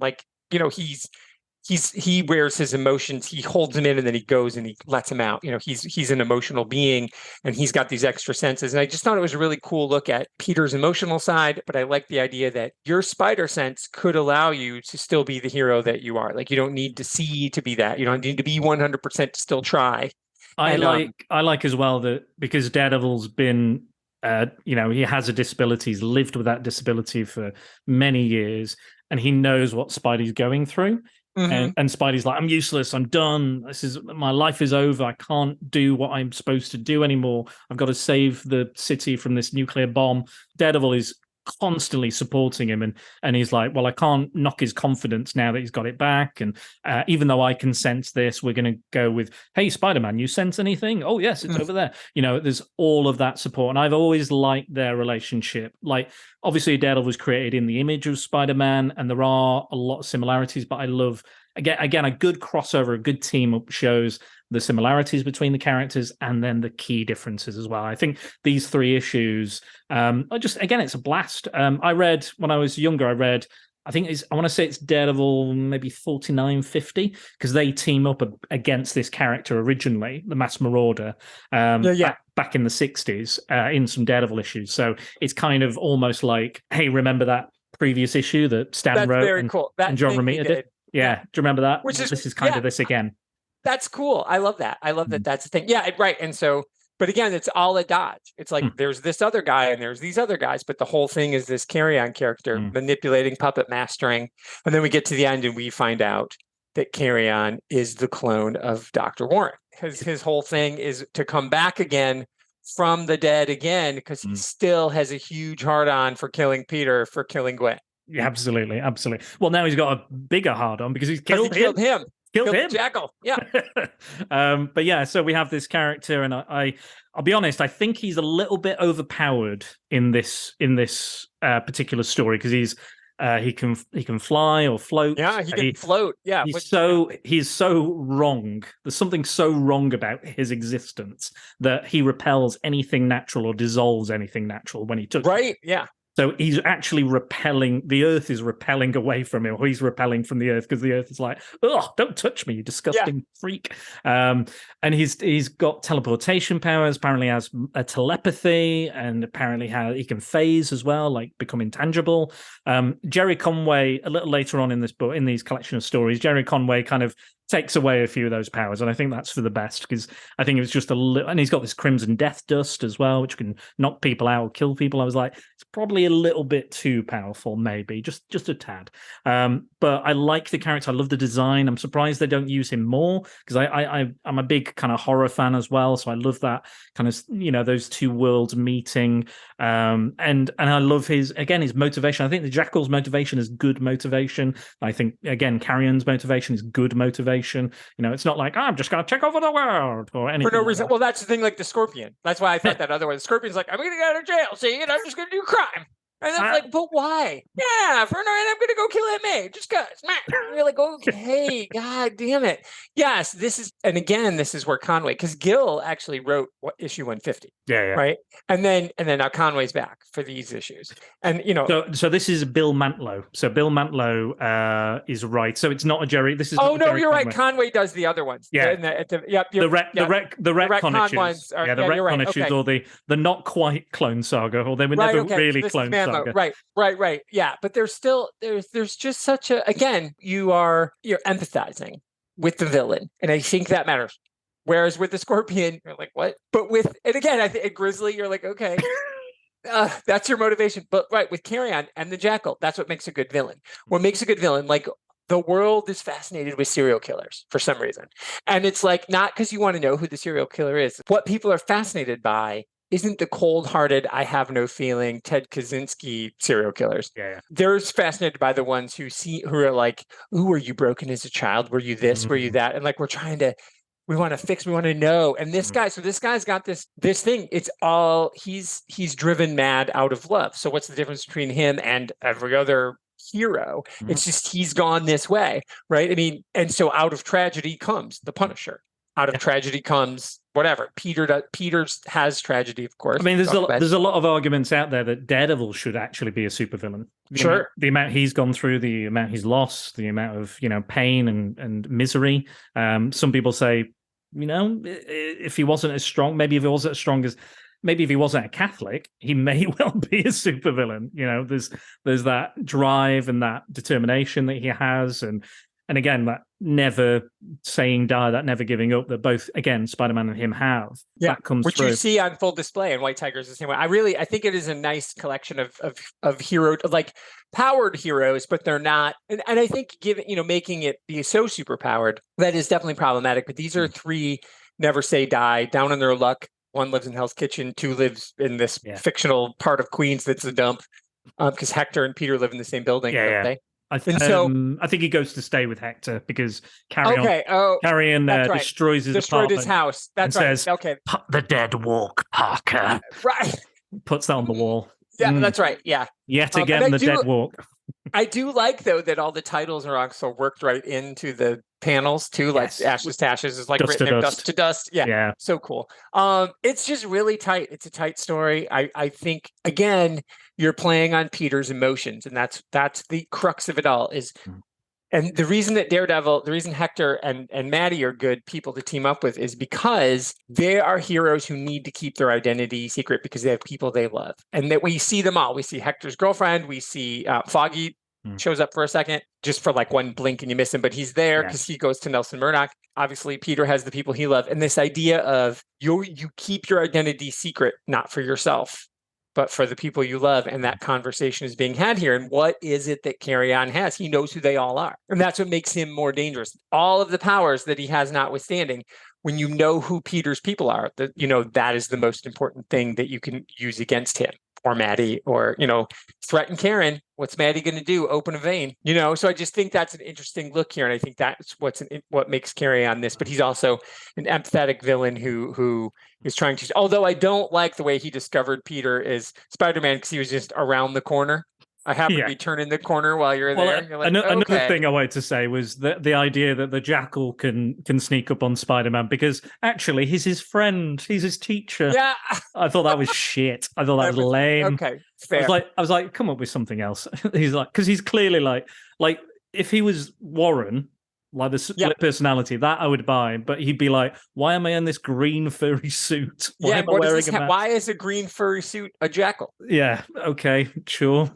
He wears his emotions, he holds them in, and then he goes and he lets them out. He's an emotional being, and he's got these extra senses. And I just thought it was a really cool look at Peter's emotional side, but I like the idea that your spider sense could allow you to still be the hero that you are. You don't need to see to be that. You don't need to be 100% to still try. I like as well that because Daredevil's been he has a disability. He's lived with that disability for many years, and he knows what Spidey's going through. And Spidey's like, I'm useless. I'm done. My life is over. I can't do what I'm supposed to do anymore. I've got to save the city from this nuclear bomb. Daredevil is constantly supporting him, and he's like, well, I can't knock his confidence now that he's got it back, and even though I can sense this, we're going to go with, hey, Spider-Man, you sense anything? Oh yes, it's over there. There's all of that support, and I've always liked their relationship. Like, obviously Daredevil was created in the image of Spider-Man, and there are a lot of similarities, but I love again a good crossover, a good team up shows the similarities between the characters and then the key differences as well. I think these 3 issues are just, again, it's a blast. I read, when I was younger, I want to say it's Daredevil maybe 49, 50, because they team up against this character originally, the Mass Marauder, back in the 60s in some Daredevil issues. So it's kind of almost like, hey, remember that previous issue that Stan wrote cool. and John Romita did? Yeah. Do you remember that? This is kind of this again. That's cool. I love that. I love that. That's the thing. Yeah, right. And so, but again, it's all a dodge. It's like there's this other guy and there's these other guys, but the whole thing is this Carrion character manipulating, puppet mastering. And then we get to the end and we find out that Carrion is the clone of Dr. Warren, because his whole thing is to come back again from the dead again, because he still has a huge hard-on for killing Peter, for killing Gwen. Yeah, absolutely. Well, now he's got a bigger hard-on because he's killed him. Killed him. Jackal. Yeah. But yeah, so we have this character, and I'll be honest, I think he's a little bit overpowered in this particular story, because he can fly or float. Yeah, he can float. Yeah. He's so wrong. There's something so wrong about his existence that he repels anything natural or dissolves anything natural when he touches it. Right. Yeah. So he's actually repelling, the earth is repelling away from him, or he's repelling from the earth, because the earth is like, oh, don't touch me, you disgusting freak. And he's got teleportation powers, apparently has a telepathy, and apparently he can phase as well, like become intangible. Jerry Conway, a little later on in this book, in these collection of stories, Jerry Conway kind of takes away a few of those powers, and I think that's for the best, because I think it was just a little, and he's got this crimson death dust as well, which can knock people out or kill people. I was like, it's probably a little bit too powerful, maybe just a tad. But I like the character. I love the design. I'm surprised they don't use him more, because I'm a big kind of horror fan as well, so I love that kind of, those two worlds meeting. And I love his motivation. I think the Jackal's motivation is good motivation. I think, again, Carrion's motivation is good motivation. It's not like, I'm just going to take over the world or anything. For no reason. Well, that's the thing, like the Scorpion. That's why I thought that other way. The Scorpion's like, I'm going to get out of jail, see, and I'm just going to do crime. And I'm like, but why? Yeah, for no, and I'm going to go kill MA just because. You're like, okay, God damn it. Yes, this is where Conway, because Gill actually wrote issue 150. Yeah. Right. And then now Conway's back for these issues. And, So this is Bill Mantlo. So Bill Mantlo is right. So it's not a Jerry. This is. Oh, no, you're right. Conway does the other ones. Yeah. The retcon issues. Ones are, the retcon issues, okay. Or the not quite Clone Saga, or they were never really Clone Saga. Right. Yeah, but there's still there's just such a, again, you're empathizing with the villain, and I think that matters. Whereas with the Scorpion, you're like, what? But I think at Grizzly, you're like, okay, that's your motivation. But right, with Carrion and the Jackal, that's what makes a good villain. What makes a good villain, like, the world is fascinated with serial killers for some reason. And it's like, not because you want to know who the serial killer is. What people are fascinated by isn't the cold-hearted, I have no feeling, Ted Kaczynski serial killers. Yeah. They're fascinated by the ones who are like, ooh, were you broken as a child? Were you this? Were you that? And like, we want to fix, we want to know. And this guy's got this thing. It's all, he's driven mad out of love. So what's the difference between him and every other hero? It's just, he's gone this way, right? I mean, and so out of tragedy comes the Punisher. Out of tragedy comes whatever. Peter's has tragedy, of course. I mean, there's a lot of arguments out there that Daredevil should actually be a supervillain. Sure. The amount he's gone through, the amount he's lost, the amount of pain and misery. Some people say, if he wasn't as strong, maybe if he wasn't as strong as, maybe if he wasn't a Catholic, he may well be a supervillain. There's that drive and that determination that he has, and And again, that never saying die, that never giving up, that both, again, Spider-Man and him have. Yeah, that comes which through. you see on full display in White Tiger's the same way. I think it is a nice collection of hero, like powered heroes, but they're not. And I think making it be so super powered, that is definitely problematic. But these are three never say die, down on their luck. One lives in Hell's Kitchen, two lives in this fictional part of Queens that's a dump. Because Hector and Peter live in the same building, don't they? I think he goes to stay with Hector because Carrion destroys his apartment. His house. That's and right. Says, okay. Put the dead walk, Parker. Right. Puts that on the wall. Yeah, that's right. Yeah. Yet again, the dead walk. I do like, though, that all the titles are also worked right into the panels too, like Ashes to Ashes is like written in Dust to Dust. Yeah, so cool. It's just really tight. It's a tight story. I think, again, you're playing on Peter's emotions, and that's the crux of it all. Is and the reason that Daredevil, the reason Hector and Maddie are good people to team up with is because they are heroes who need to keep their identity secret because they have people they love, and that we see them all. We see Hector's girlfriend. We see Foggy shows up for a second, just for like one blink and you miss him, but he's there because he goes to Nelson Murdoch. Obviously, Peter has the people he loves, and this idea of you keep your identity secret, not for yourself, but for the people you love. And that conversation is being had here. And what is it that Carrion has? He knows who they all are. And that's what makes him more dangerous. All of the powers that he has notwithstanding, when you know who Peter's people are, that is the most important thing that you can use against him or Maddie, or, threaten Karen. What's Maddie going to do? Open a vein, So I just think that's an interesting look here. And I think that's what makes Carrion this, but he's also an empathetic villain who is trying to, although I don't like the way he discovered Peter is Spider-Man, because he was just around the corner. I happen to be turning the corner while you're there. You're like, another thing I wanted to say was the idea that the Jackal can sneak up on Spider-Man, because actually he's his friend, he's his teacher. Yeah, I thought that was shit. I thought that was lame. Okay, fair. I was like, come up with something else. He's like, because he's clearly like if he was Warren, like the split personality, that I would buy, but he'd be like, why am I in this green furry suit? Why am I wearing a mask? Why is a green furry suit a jackal? Yeah, okay, sure.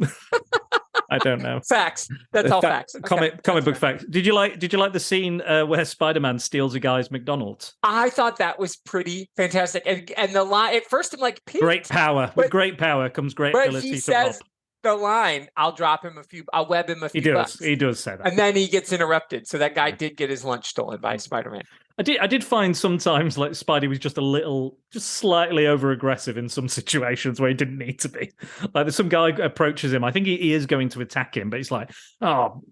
I don't know. Facts. That's all facts. Comic book facts. Did you like the scene where Spider-Man steals a guy's McDonald's? I thought that was pretty fantastic. And the line at first I'm like, great power. With great power comes great ability to rob. The line, I'll web him a few bucks. He does say that. And then he gets interrupted. So that guy did get his lunch stolen by Spider-Man. I did find sometimes like Spidey was just slightly over aggressive in some situations where he didn't need to be. Like some guy approaches him. I think he is going to attack him, but he's like,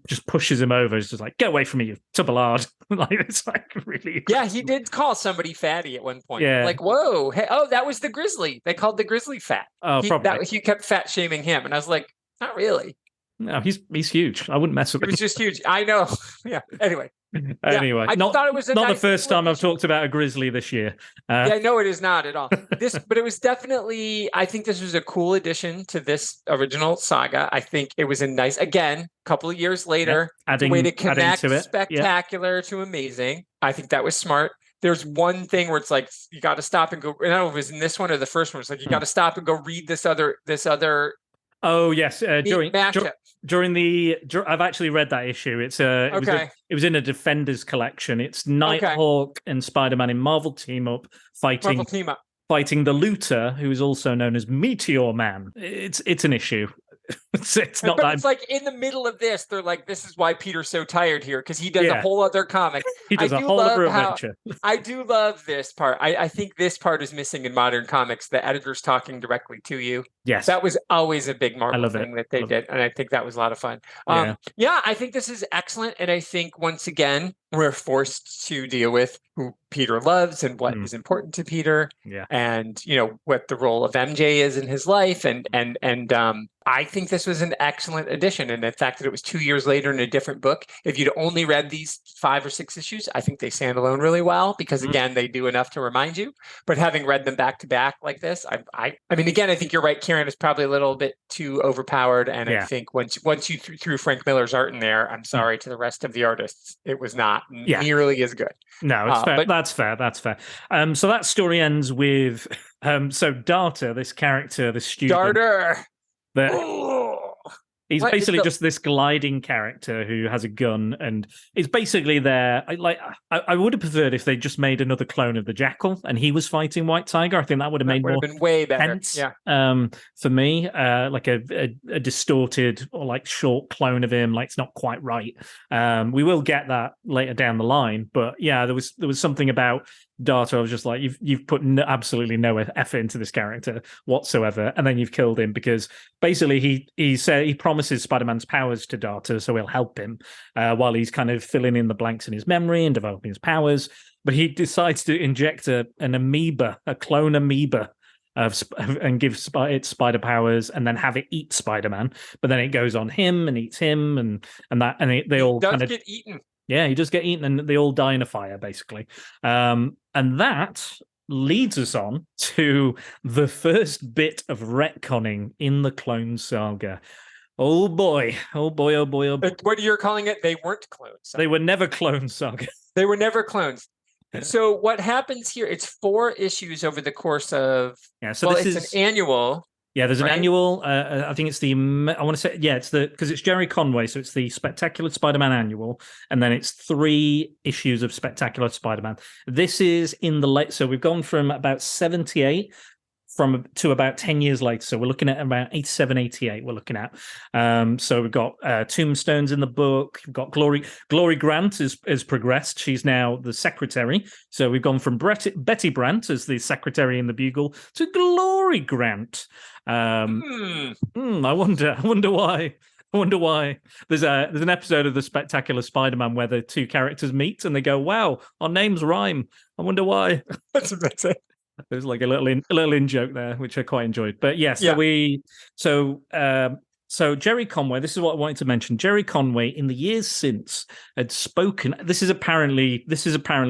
just pushes him over. He's just like, get away from me, you tubbalard. Like it's like really aggressive. Yeah, he did call somebody fatty at one point. Yeah. Like, whoa, hey, that was the Grizzly. They called the Grizzly fat. Oh, probably. He kept fat shaming him, and I was like, not really. No, he's huge. I wouldn't mess with him. He was just huge. I know. Yeah. Anyway. Anyway, I thought it was not the first time I've talked about a grizzly this year. No, it is not at all. But it was definitely. I think this was a cool addition to this original saga. I think it was a nice, again, couple of years later, way to connect spectacular to amazing. I think that was smart. There's one thing where it's like you got to stop and go. I don't know if it was in this one or the first one. It's like you got to stop and go read this other. Oh yes, during the I've actually read that issue. It was in a Defenders collection. It's Nighthawk and Spider-Man in Marvel team up fighting the Looter, who is also known as Meteor Man. It's an issue. It's not that. It's like in the middle of this, they're like, "This is why Peter's so tired here because he does a whole other comic." He does a whole other adventure. I do love this part. I think this part is missing in modern comics. The editors talking directly to you. Yes, that was always a big Marvel thing that they did, and I think that was a lot of fun. I think this is excellent, and I think once again we're forced to deal with who Peter loves and what is important to Peter, and what the role of MJ is in his life, and I think this was an excellent addition, and the fact that it was 2 years later in a different book. If you'd only read these 5 or 6 issues, I think they stand alone really well because again they do enough to remind you. But having read them back to back like this, I mean, again, I think you're right. Karen is probably a little bit too overpowered, and I think once you threw Frank Miller's art in there, I'm sorry to the rest of the artists, it was not nearly as good. No, it's fair. That's fair. So that story ends with so Darter, this character, this student. Darter. He's What is basically the- just this gliding character who has a gun, and it's basically there. I would have preferred if they just made another clone of the Jackal and he was fighting White Tiger. I think that would have made would have more been way better. sense. Yeah. For me, like a distorted or like short clone of him, like it's not quite right. We will get that later down the line, but yeah, there was something about Darto. I was just like, you've put absolutely no effort into this character whatsoever, and then you've killed him because basically he promises Spider-Man's powers to Darto, so he'll help him while he's kind of filling in the blanks in his memory and developing his powers. But he decides to inject an amoeba, a clone amoeba, and give it spider powers, and then have it eat Spider-Man. But then it goes on him and eats him, they all does kind of get eaten. Yeah, he does get eaten, and they all die in a fire, basically. And that leads us on to the first bit of retconning in the Clone Saga. Oh boy, oh boy, oh boy, oh boy. What you're calling it? They weren't clones. They were never Clone Saga. They were never clones. So what happens here? It's 4 issues over the course of. Yeah, so it's an annual. Yeah, there's an right? annual. I think it's I want to say, it's because it's Jerry Conway, so it's the Spectacular Spider-Man annual, and then it's 3 issues of Spectacular Spider-Man. This is in the late, so we've gone from about 78 to about 10 years later. So we're looking at about 87, 88. We're looking at. So we've got tombstones in the book. We've got Glory Grant has progressed. She's now the secretary. So we've gone from Betty Brant as the secretary in the Bugle to Glory Grant. I wonder why. I wonder why. There's an episode of the Spectacular Spider-Man where the 2 characters meet and they go, "Wow, our names rhyme." I wonder why. That's it. There's like a little in joke there, which I quite enjoyed. But yes, so Jerry Conway. This is what I wanted to mention. Jerry Conway, in the years since, had spoken. This is apparently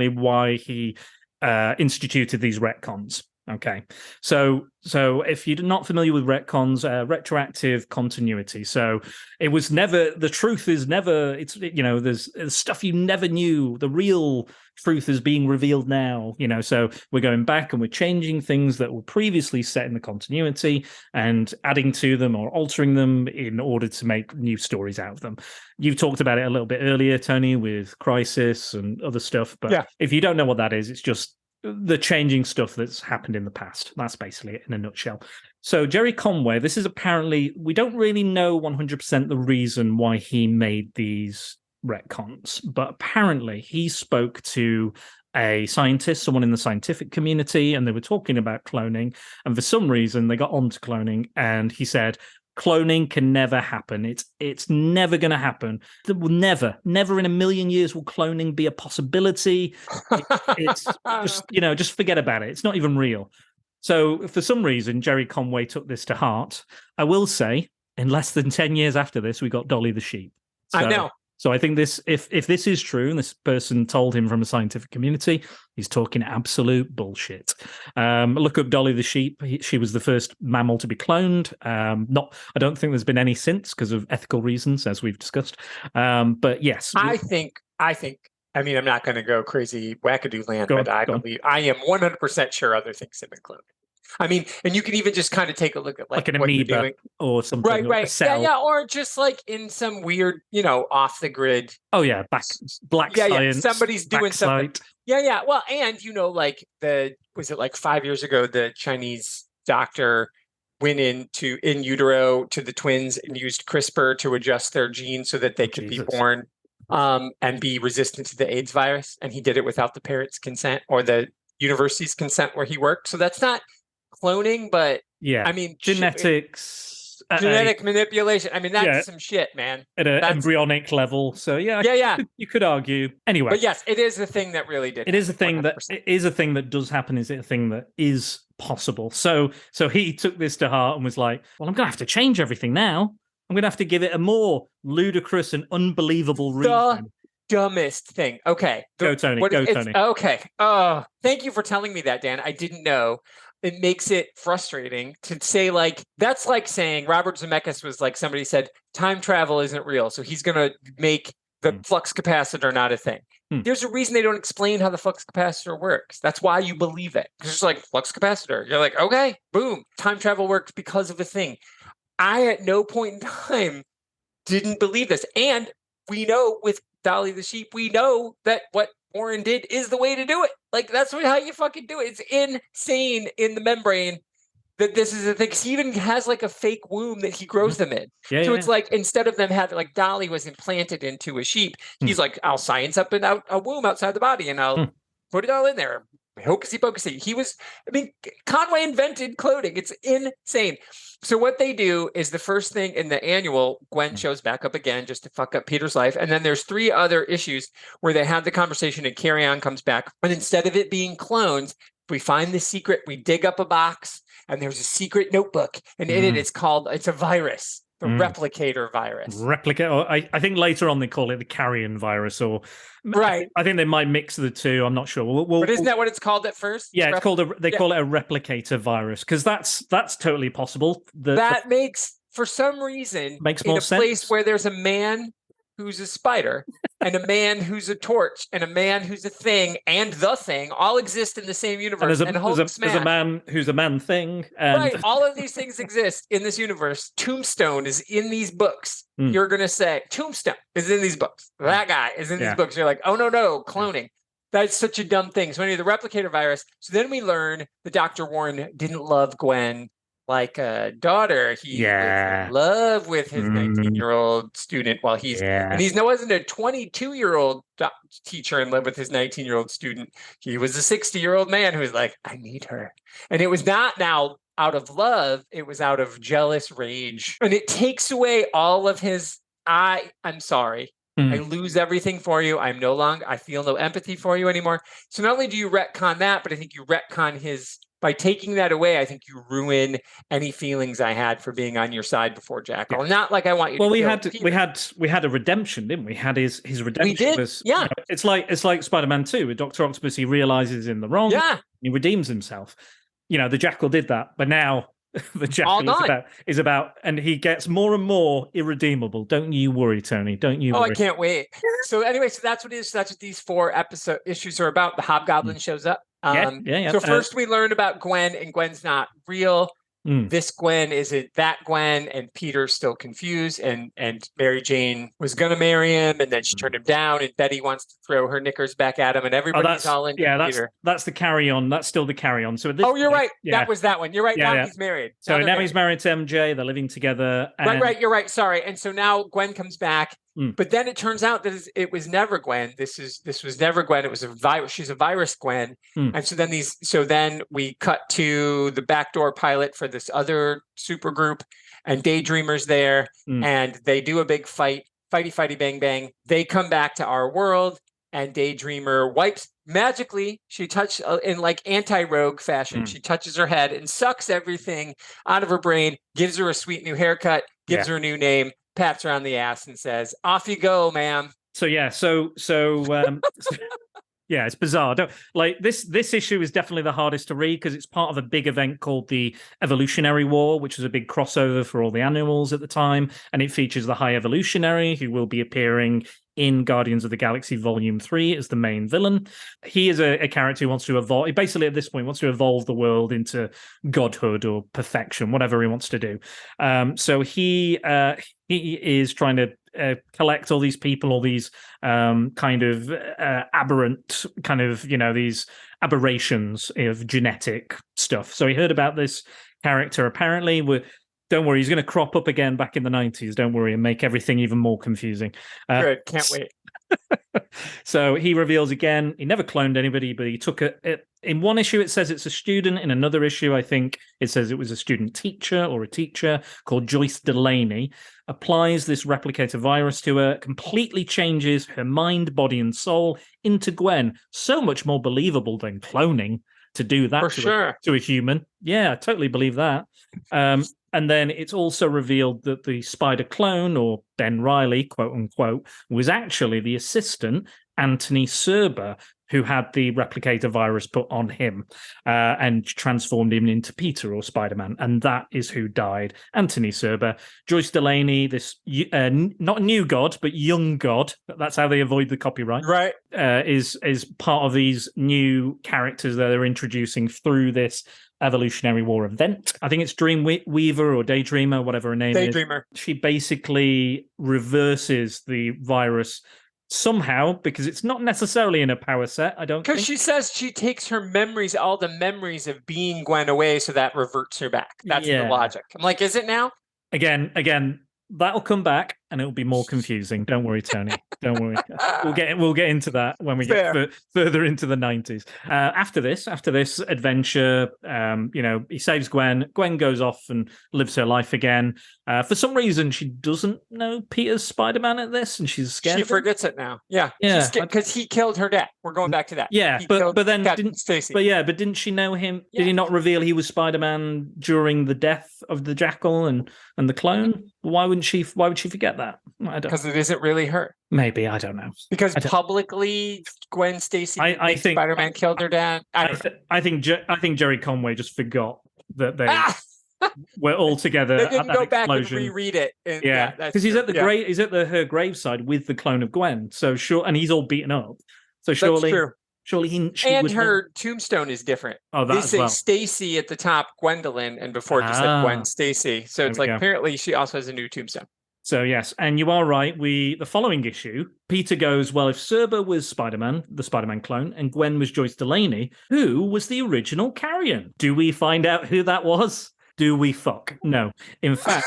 why he instituted these retcons. Okay, so if you're not familiar with retcons, retroactive continuity. So it was never, the truth is never, it's, there's stuff you never knew. The real truth is being revealed now, so we're going back and we're changing things that were previously set in the continuity and adding to them or altering them in order to make new stories out of them. You've talked about it a little bit earlier, Tony, with Crisis and other stuff. But if you don't know what that is, it's just the changing stuff that's happened in the past. That's basically it in a nutshell. So Jerry Conway, this is apparently, we don't really know 100% the reason why he made these retcons, but apparently he spoke to a scientist, someone in the scientific community, and they were talking about cloning. And for some reason, they got onto cloning, and he said, cloning can never happen. It's never going to happen. Never in a million years will cloning be a possibility. It's just forget about it. It's not even real. So for some reason, Jerry Conway took this to heart. I will say, in less than 10 years after this, we got Dolly the sheep. I know. So I think this, if this is true, and this person told him from a scientific community, he's talking absolute bullshit. Look up Dolly the sheep. She was the first mammal to be cloned. I don't think there's been any since because of ethical reasons, as we've discussed. But yes, I think. I mean, I'm not going to go crazy wackadoo land, but I believe I am 100% sure other things have been cloned. I mean, and you can even just kind of take a look at like an what amoeba you're doing. Or something, right, or a cell. yeah, or just like in some weird, off the grid. Oh yeah, black science. Somebody's doing something. Yeah. Well, and like was it like 5 years ago, the Chinese doctor went in utero to the twins and used CRISPR to adjust their genes so that they could be born and be resistant to the AIDS virus, and he did it without the parents' consent or the university's consent where he worked. So that's not cloning, but I mean genetics, genetic manipulation. I mean, that's some shit, man. At an embryonic level. So you could argue. Anyway, but yes, it is the thing that really did. It is a thing 100%. It is a thing that does happen. Is it a thing that is possible? So he took this to heart and was like, "Well, I'm going to have to change everything now. I'm going to have to give it a more ludicrous and unbelievable reason." The dumbest thing. Okay, go Tony. Tony. Okay. Thank you for telling me that, Dan. I didn't know. It makes it frustrating to say, like, that's like saying Robert Zemeckis was like, somebody said time travel isn't real, so he's going to make the flux capacitor not a thing. There's a reason they don't explain how the flux capacitor works. That's why you believe it. It's just like flux capacitor. You're like, okay, boom, time travel works because of a thing. I at no point in time didn't believe this. And we know with Dolly the sheep, we know that what Warren did is the way to do it. Like, that's how you fucking do it. It's insane in the membrane that this is a thing. He even has like a fake womb that he grows them in. So it's like, instead of them having, like, Dolly was implanted into a sheep, he's like, I'll science up a womb outside the body and I'll put it all in there. Hocusy pocusy. Conway invented cloning. It's insane. So what they do is, the first thing in the annual, Gwen shows back up again just to fuck up Peter's life. And then there's 3 other issues where they have the conversation and Carry On comes back. And instead of it being clones, we find the secret, we dig up a box, and there's a secret notebook. And in it, it's a virus. The replicator virus. I think later on they call it the carrion virus, or right. I think they might mix the two. I'm not sure. But isn't that what it's called at first? Yeah, it's called they call it a replicator virus, because that's totally possible. That makes, for some reason, makes more in a sense. place where there's a man who's a spider and a man who's a torch and a man who's a thing and the thing all exist in the same universe. And there's a man who's a man thing. And... Right. All of these things exist in this universe. Tombstone is in these books. You're going to say, Tombstone is in these books. That guy is in these books. You're like, oh, no, cloning. That's such a dumb thing. So anyway, the replicator virus. So then we learn that Dr. Warren didn't love Gwen like a daughter. He was in love with his 19-year-old student while and he wasn't a 22-year-old teacher in love with his 19-year-old student. He was a 60-year-old man who was like, I need her. And it was not now out of love, it was out of jealous rage. And it takes away all of his, I'm sorry. I lose everything for you. I feel no empathy for you anymore. So not only do you retcon that, but I think you retcon by taking that away. I think you ruin any feelings I had for being on your side before Jackal. Yeah. Not like I want you to. Well, we had a redemption, didn't we? Had his redemption. We did. Was, yeah. It's like Spider-Man 2 with Dr. Octopus. He realizes in the wrong. Yeah. He redeems himself. The Jackal did that, but now the Jackal is about, and he gets more and more irredeemable. Don't you worry, Tony. Don't you worry. I can't wait. So anyway, that's what it is. That's what these 4 issues are about. The Hobgoblin shows up. So first we learned about Gwen, and Gwen's not real. This Gwen isn't that Gwen, and Peter's still confused, and Mary Jane was going to marry him, and then she turned him down, and Betty wants to throw her knickers back at him, and everybody's all into Peter. That's the Carry On. That's still the Carry On. So you're right. Yeah. That was that one. You're right. Now he's married. So now he's married to MJ. They're living together. And... Right. You're right. Sorry. And so now Gwen comes back. But then it turns out that it was never Gwen. This was never Gwen. It was a virus. She's a virus Gwen. And so then we cut to the backdoor pilot for this other super group, and Daydreamer's there, and they do a big fighty bang bang. They come back to our world, and Daydreamer wipes magically. She touches in like anti-rogue fashion. She touches her head and sucks everything out of her brain. Gives her a sweet new haircut. Gives her a new name. Pats her on the ass and says, "Off you go, ma'am." So yeah, it's bizarre. This issue is definitely the hardest to read because it's part of a big event called the Evolutionary War, which was a big crossover for all the annuals at the time, and it features the High Evolutionary, who will be appearing in Guardians of the Galaxy Volume 3 as the main villain. He is a character who wants to evolve. He basically, at this point, wants to evolve the world into godhood or perfection, whatever he wants to do. So he is trying to collect all these people, all these kind of aberrant, kind of, these aberrations of genetic stuff. So he heard about this character, apparently. Don't worry, he's going to crop up again back in the 90s, don't worry, and make everything even more confusing. Good, can't wait. So he reveals again, he never cloned anybody, but he took in one issue it says it's a student, in another issue I think it says it was a student teacher or a teacher called Joyce Delaney, applies this replicator virus to her, completely changes her mind, body and soul into Gwen. So much more believable than cloning to do that to a human. Yeah, I totally believe that. And then it's also revealed that the spider clone, or Ben Reilly, quote unquote, was actually the assistant, Anthony Serber, who had the replicator virus put on him and transformed him into Peter or Spider-Man. And that is who died, Anthony Serber. Joyce Delaney, this not new god, but young god, that's how they avoid the copyright, right? Is part of these new characters that they're introducing through this Evolutionary War event. I think it's Dreamweaver or Daydreamer, whatever her name is. Daydreamer. She basically reverses the virus somehow, because it's not necessarily in a power set, I don't think. Because she says she takes her memories, all the memories of being Gwen away, so that reverts her back. That's the logic. I'm like, is it now? Again, that'll come back and it'll be more confusing. Don't worry, Tony. Don't worry. We'll get into that when we get further into the 90s. After this adventure, he saves Gwen. Gwen goes off and lives her life again. For some reason, she doesn't know Peter's Spider-Man at this, and she's scared. She forgets it now. Yeah, because he killed her dad. We're going back to that. Yeah, but then didn't she know him? Yeah. Did he not reveal he was Spider-Man during the death of the Jackal and the clone? Why would she forget that? I don't. Because it isn't really her. Maybe, I don't know. Because publicly, Gwen Stacy, I think Spider-Man killed her dad. I think Jerry Conway just forgot that they were all together. They didn't go back explosion. and reread it. Because he's at her graveside with the clone of Gwen. So sure, and he's all beaten up. So surely, that's true. Surely and her tombstone is different. Oh, that they as say well. Stacy at the top, Gwendolyn, and before it just said Gwen Stacy. So it's like apparently she also has a new tombstone. So yes, and you are right. The following issue, Peter goes, well, if Serba was Spider-Man, the Spider-Man clone, and Gwen was Joyce Delaney, who was the original Carrion? Do we find out who that was? Do we fuck? No. In fact,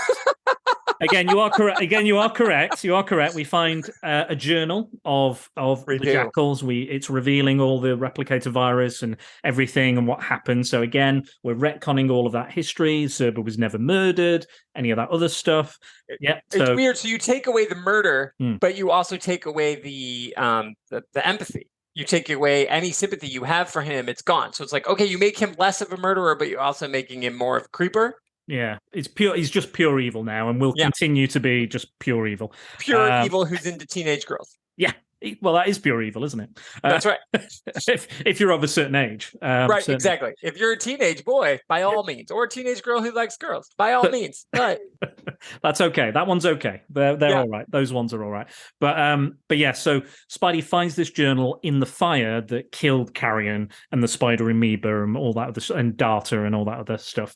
again, you are correct. You are correct. We find a journal of the Jackals. It's revealing all the replicator virus and everything and what happened. So again, we're retconning all of that history. Serba was never murdered. Any of that other stuff. Yeah, it's weird. So you take away the murder, but you also take away the empathy. You take away any sympathy you have for him, it's gone. So it's like, okay, you make him less of a murderer, but you're also making him more of a creeper. Yeah, it's pure. He's just pure evil now, and will continue to be just pure evil. Pure evil who's into teenage girls. Yeah, well, that is pure evil, isn't it? That's right. if you're of a certain age, right? Certainly. Exactly. If you're a teenage boy, by all means, or a teenage girl who likes girls, by all means. But that's okay. That one's okay. They're all right. Those ones are all right. But yeah. So Spidey finds this journal in the fire that killed Carrion and the spider amoeba and all that other and Data and all that other stuff.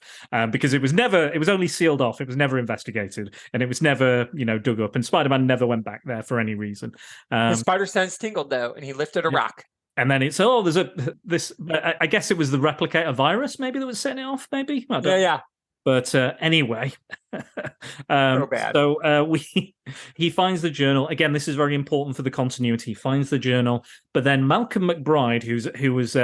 Because it was only sealed off. It was never investigated, and it was never dug up. And Spider-Man never went back there for any reason. His spider sense tingled though, and he lifted a rock. And then it's there's I guess it was the replicator virus maybe that was setting it off. Maybe yeah. But anyway, he finds the journal again. This is very important for the continuity. He finds the journal, but then Malcolm McBride, who is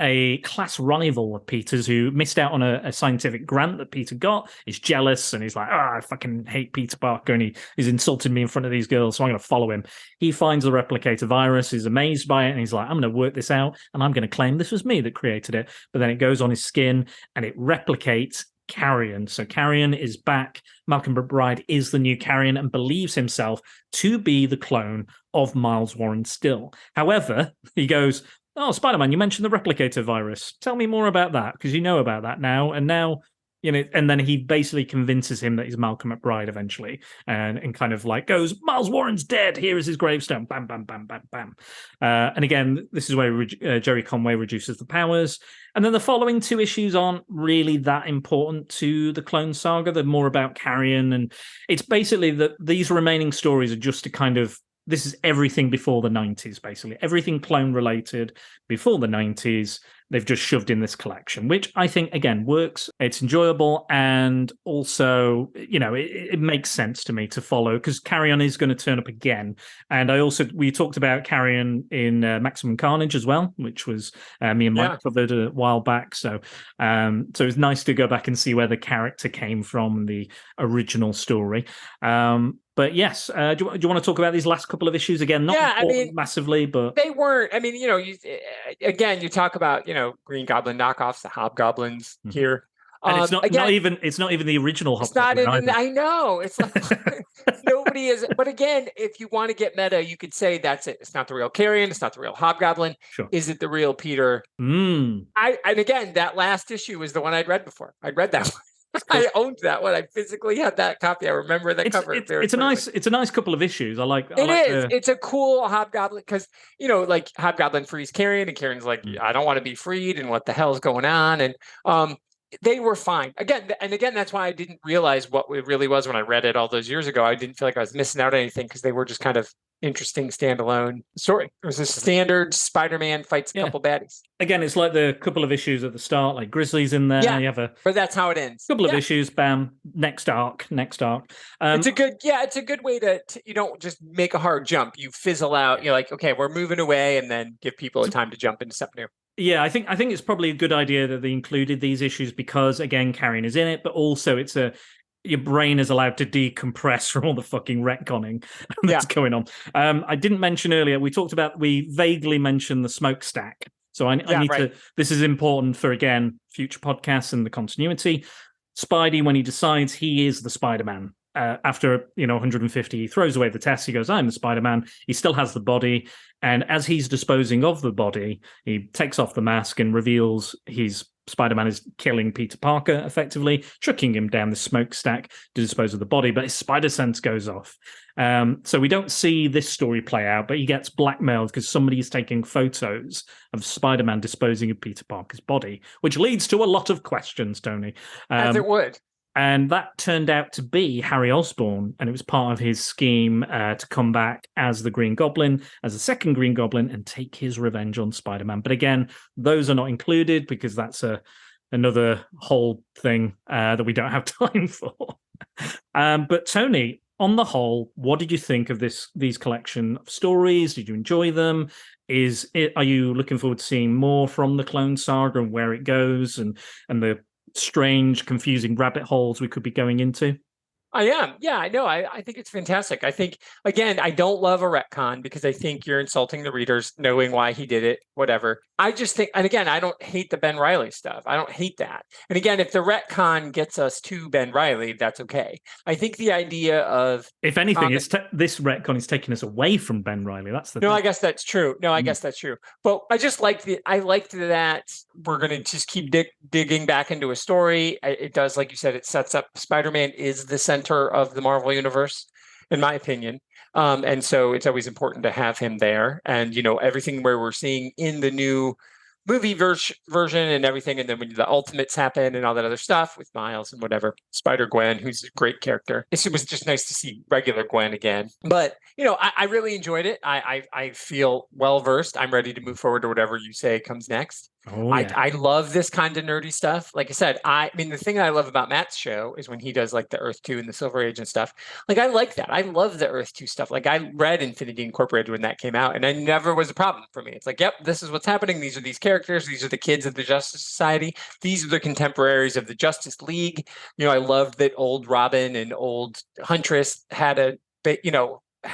a class rival of Peter's, who missed out on a scientific grant that Peter got, is jealous, and he's like, I fucking hate Peter Parker, and he's insulted me in front of these girls, so I'm going to follow him. He finds the replicator virus, he's amazed by it, and he's like, I'm going to work this out, and I'm going to claim this was me that created it. But then it goes on his skin, and it replicates Carrion. So Carrion is back. Malcolm McBride is the new Carrion and believes himself to be the clone of Miles Warren still. However, he goes, oh, Spider-Man, you mentioned the replicator virus. Tell me more about that, because you know about that now. And now, and then he basically convinces him that he's Malcolm McBride eventually, and kind of like goes, Miles Warren's dead. Here is his gravestone. Bam, bam, bam, bam, bam. And again, this is where Jerry Conway reduces the powers. And then the following two issues aren't really that important to the Clone Saga. They're more about Carrion. And it's basically that these remaining stories are just to kind of, this is everything before the 90s, basically. Everything clone related before the 90s, they've just shoved in this collection, which I think, again, works. It's enjoyable. And also, it makes sense to me to follow, because Carrion is going to turn up again. And we talked about Carrion in Maximum Carnage as well, which was me and Mike covered a while back. So it's nice to go back and see where the character came from, the original story. But yes, do you want to talk about these last couple of issues again? Not massively, but they weren't. I mean, you talk about Green Goblin knockoffs, the Hobgoblins here, and it's not even the original Hobgoblin. It's not. I know. It's like nobody is. But again, if you want to get meta, you could say that's it. It's not the real Carrion. It's not the real Hobgoblin. Sure. Is it the real Peter? And again, that last issue was the one I'd read before. I'd read that one. I owned that one. I physically had that copy. I remember the cover. It's a nice couple of issues. I like It's a cool Hobgoblin because like Hobgoblin frees Carrion, and Carrion's like, I don't want to be freed, and what the hell's going on? And they were fine. Again, that's why I didn't realize what it really was when I read it all those years ago. I didn't feel like I was missing out on anything because they were just kind of interesting standalone story. It was a standard Spider-Man fights a couple baddies. Again, it's like the couple of issues at the start, like Grizzly's in there. Yeah, you have but that's how it ends. Couple of issues, bam, next arc. It's a good way to you don't just make a hard jump. You fizzle out. You're like, okay, we're moving away, and then give people a time to jump into something new. Yeah, I think it's probably a good idea that they included these issues because, again, Carrion is in it, but also your brain is allowed to decompress from all the fucking retconning that's going on. I didn't mention earlier, we vaguely mentioned the smokestack. So I need to, this is important for, again, future podcasts and the continuity. Spidey, when he decides he is the Spider-Man, after 150, he throws away the test. He goes, I'm the Spider-Man. He still has the body. And as he's disposing of the body, he takes off the mask and reveals Spider-Man is killing Peter Parker, effectively, chucking him down the smokestack to dispose of the body, but his spider sense goes off. So we don't see this story play out, but he gets blackmailed because somebody is taking photos of Spider-Man disposing of Peter Parker's body, which leads to a lot of questions, Tony. As it would. And that turned out to be Harry Osborn, and it was part of his scheme to come back as the Green Goblin, as a second Green Goblin, and take his revenge on Spider-Man. But again, those are not included because that's another whole thing that we don't have time for. But Tony, on the whole, what did you think of these collection of stories? Did you enjoy them? Are you looking forward to seeing more from the Clone Saga and where it goes and the strange, confusing rabbit holes we could be going into? I am. Yeah, I know. I think it's fantastic. I think, again, I don't love a retcon because I think you're insulting the readers knowing why he did it, whatever. I just think, and again, I don't hate the Ben Reilly stuff. I don't hate that. And again, if the retcon gets us to Ben Reilly, that's okay. I think the idea of... If anything, this retcon is taking us away from Ben Reilly. That's the No, thing. I guess that's true. I guess that's true. But I just liked that we're going to just keep digging back into a story. It does, like you said, it sets up Spider-Man is the center of the Marvel Universe, in my opinion. And so it's always important to have him there. And, everything where we're seeing in the new movie version and everything. And then when the Ultimates happen and all that other stuff with Miles and whatever, Spider-Gwen, who's a great character. It was just nice to see regular Gwen again. But, I really enjoyed it. I feel well-versed. I'm ready to move forward to whatever you say comes next. Oh, yeah. I love this kind of nerdy stuff. Like I said, the thing that I love about Matt's show is when he does like the Earth 2 and the Silver Age and stuff. Like, I like that. I love the Earth 2 stuff. Like, I read Infinity Incorporated when that came out, and I never was a problem for me. It's like, yep, this is what's happening. These are these characters. These are the kids of the Justice Society. These are the contemporaries of the Justice League. I loved that old Robin and old Huntress had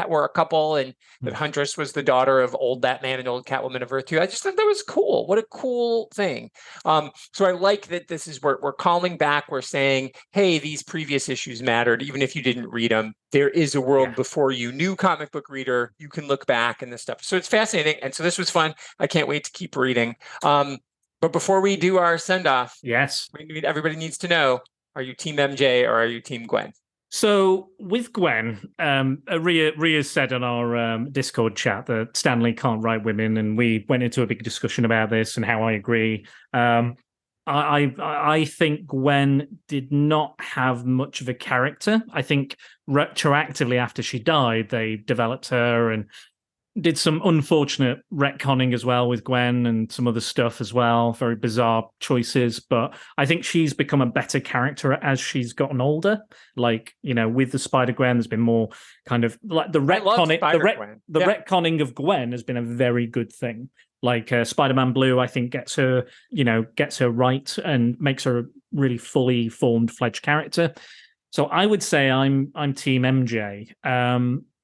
were a couple, and that Huntress was the daughter of old Batman and old Catwoman of Earth 2. I just thought that was cool. What a cool thing. So I like that this is where we're calling back. We're saying, hey, these previous issues mattered, even if you didn't read them. There is a world before you. New comic book reader, you can look back and this stuff. So it's fascinating. And so this was fun. I can't wait to keep reading. But before we do our send-off, yes, everybody needs to know, are you Team MJ or are you Team Gwen? So with Gwen, Rhea said on our Discord chat that Stanley can't write women, and we went into a big discussion about this and how I agree. I think Gwen did not have much of a character. I think retroactively after she died, they developed her and did some unfortunate retconning as well with Gwen and some other stuff as well. Very bizarre choices, but I think she's become a better character as she's gotten older. Like, with the Spider-Gwen, there's been more kind of like the retconning. The retconning of Gwen has been a very good thing. Like Spider-Man Blue, I think gets her right and makes her a really fully formed fledged character. So I would say I'm Team MJ.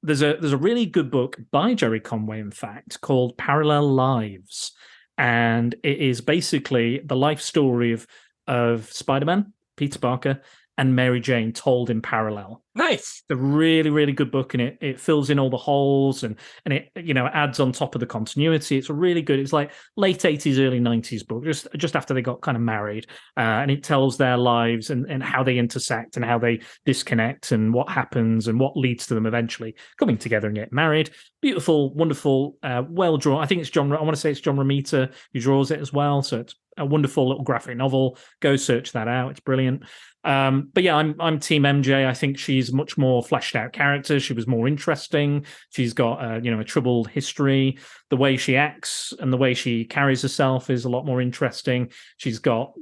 There's a really good book by Jerry Conway, in fact, called Parallel Lives. And it is basically the life story of Spider-Man, Peter Parker, and Mary Jane told in parallel. Nice. It's a really, really good book, and it fills in all the holes and it adds on top of the continuity. It's really good. It's like late 80s, early 90s book, just after they got kind of married, and it tells their lives and how they intersect and how they disconnect and what happens and what leads to them eventually coming together and get married. Beautiful, wonderful, well drawn. I think it's John. I want to say it's John Romita who draws it as well. So it's a wonderful little graphic novel. Go search that out. It's brilliant. But yeah, I'm Team MJ. I think she's a much more fleshed out character. She was more interesting. She's got a troubled history. The way she acts and the way she carries herself is a lot more interesting. She's got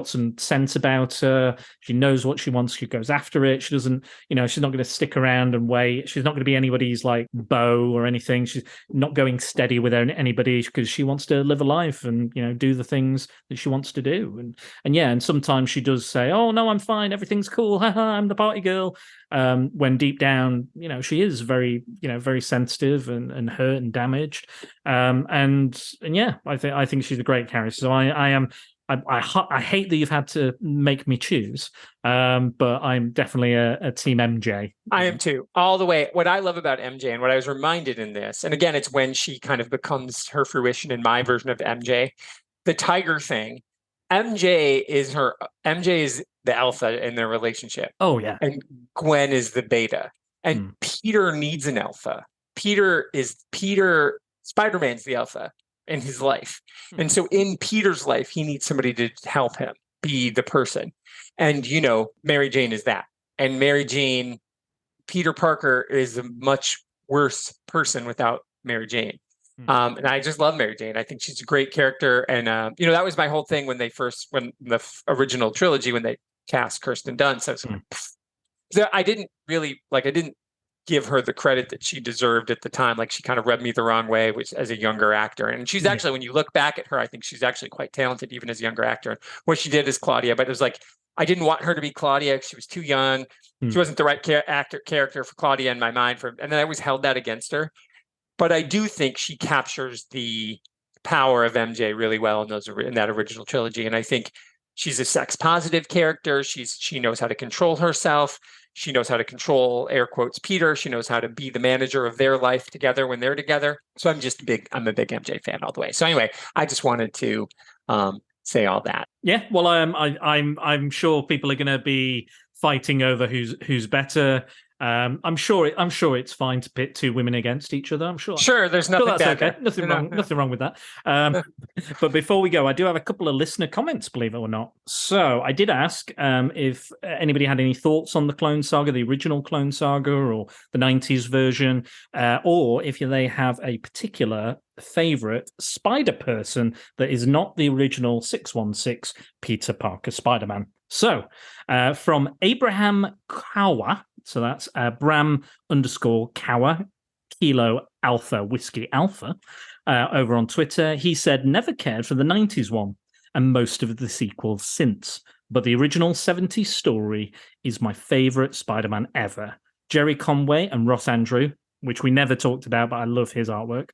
some sense about her. She knows what she wants. She goes after it. She doesn't, she's not going to stick around and wait. She's not going to be anybody's like beau or anything. She's not going steady with anybody because she wants to live a life and do the things that she wants to do. And sometimes she does say, "Oh no, I'm fine. Everything's cool. I'm the party girl." When deep down, she is very, very sensitive and hurt and damaged. I think she's a great character. So I hate that you've had to make me choose, but I'm definitely a Team MJ. I am too, all the way. What I love about MJ and what I was reminded in this, and again, it's when she kind of becomes her fruition in my version of MJ, the tiger thing. MJ is the alpha in their relationship. Oh yeah. And Gwen is the beta. And Peter needs an alpha. Spider-Man's the alpha in his life. And so in Peter's life, he needs somebody to help him be the person. And Mary Jane is that. And Mary Jane, Peter Parker is a much worse person without Mary Jane. And I just love Mary Jane. I think she's a great character. And, that was my whole thing when the original trilogy, when they cast Kirsten Dunst. So I didn't give her the credit that she deserved at the time. Like, she kind of rubbed me the wrong way, which as a younger actor. And she's actually, when you look back at her, I think she's actually quite talented, even as a younger actor. And what she did as Claudia, but it was like, I didn't want her to be Claudia. She was too young. She wasn't the right character for Claudia in my mind. And then I always held that against her. But I do think she captures the power of MJ really well in that original trilogy. And I think she's a sex positive character. She knows how to control herself. She knows how to control, air quotes, Peter. She knows how to be the manager of their life together when they're together. So I'm a big MJ fan all the way. So anyway, I just wanted to say all that. Yeah, well, I'm sure people are going to be fighting over who's better. I'm sure it's fine to pit two women against each other. I'm sure. Sure, there's nothing that's bad okay. Nothing wrong with that. But before we go, I do have a couple of listener comments, believe it or not. So I did ask if anybody had any thoughts on the Clone Saga, the original Clone Saga, or the 90s version, or if they have a particular favorite Spider person that is not the original 616 Peter Parker Spider-Man. So from Abraham Kawa. So that's Bram_Kawa, Kilo Alpha Whiskey Alpha, over on Twitter. He said, never cared for the 90s one and most of the sequels since, but the original 70s story is my favorite Spider-Man ever. Jerry Conway and Ross Andrew, which we never talked about, but I love his artwork.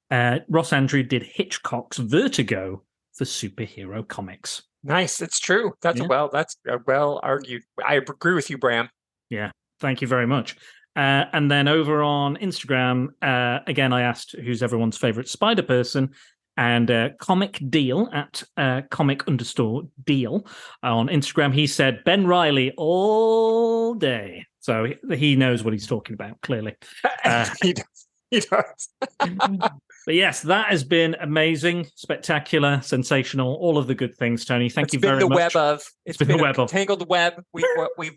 Ross Andrew did Hitchcock's Vertigo for superhero comics. Nice. It's true. That's well argued. I agree with you, Bram. Yeah. Thank you very much. And then over on Instagram, again, I asked who's everyone's favorite Spider person, and Comic Deal at comic_deal on Instagram, he said Ben Reilly all day. So he knows what he's talking about, clearly. He does. But yes, that has been amazing, spectacular, sensational, all of the good things, Tony. Thank you very much. It's been the web of. Tangled web we've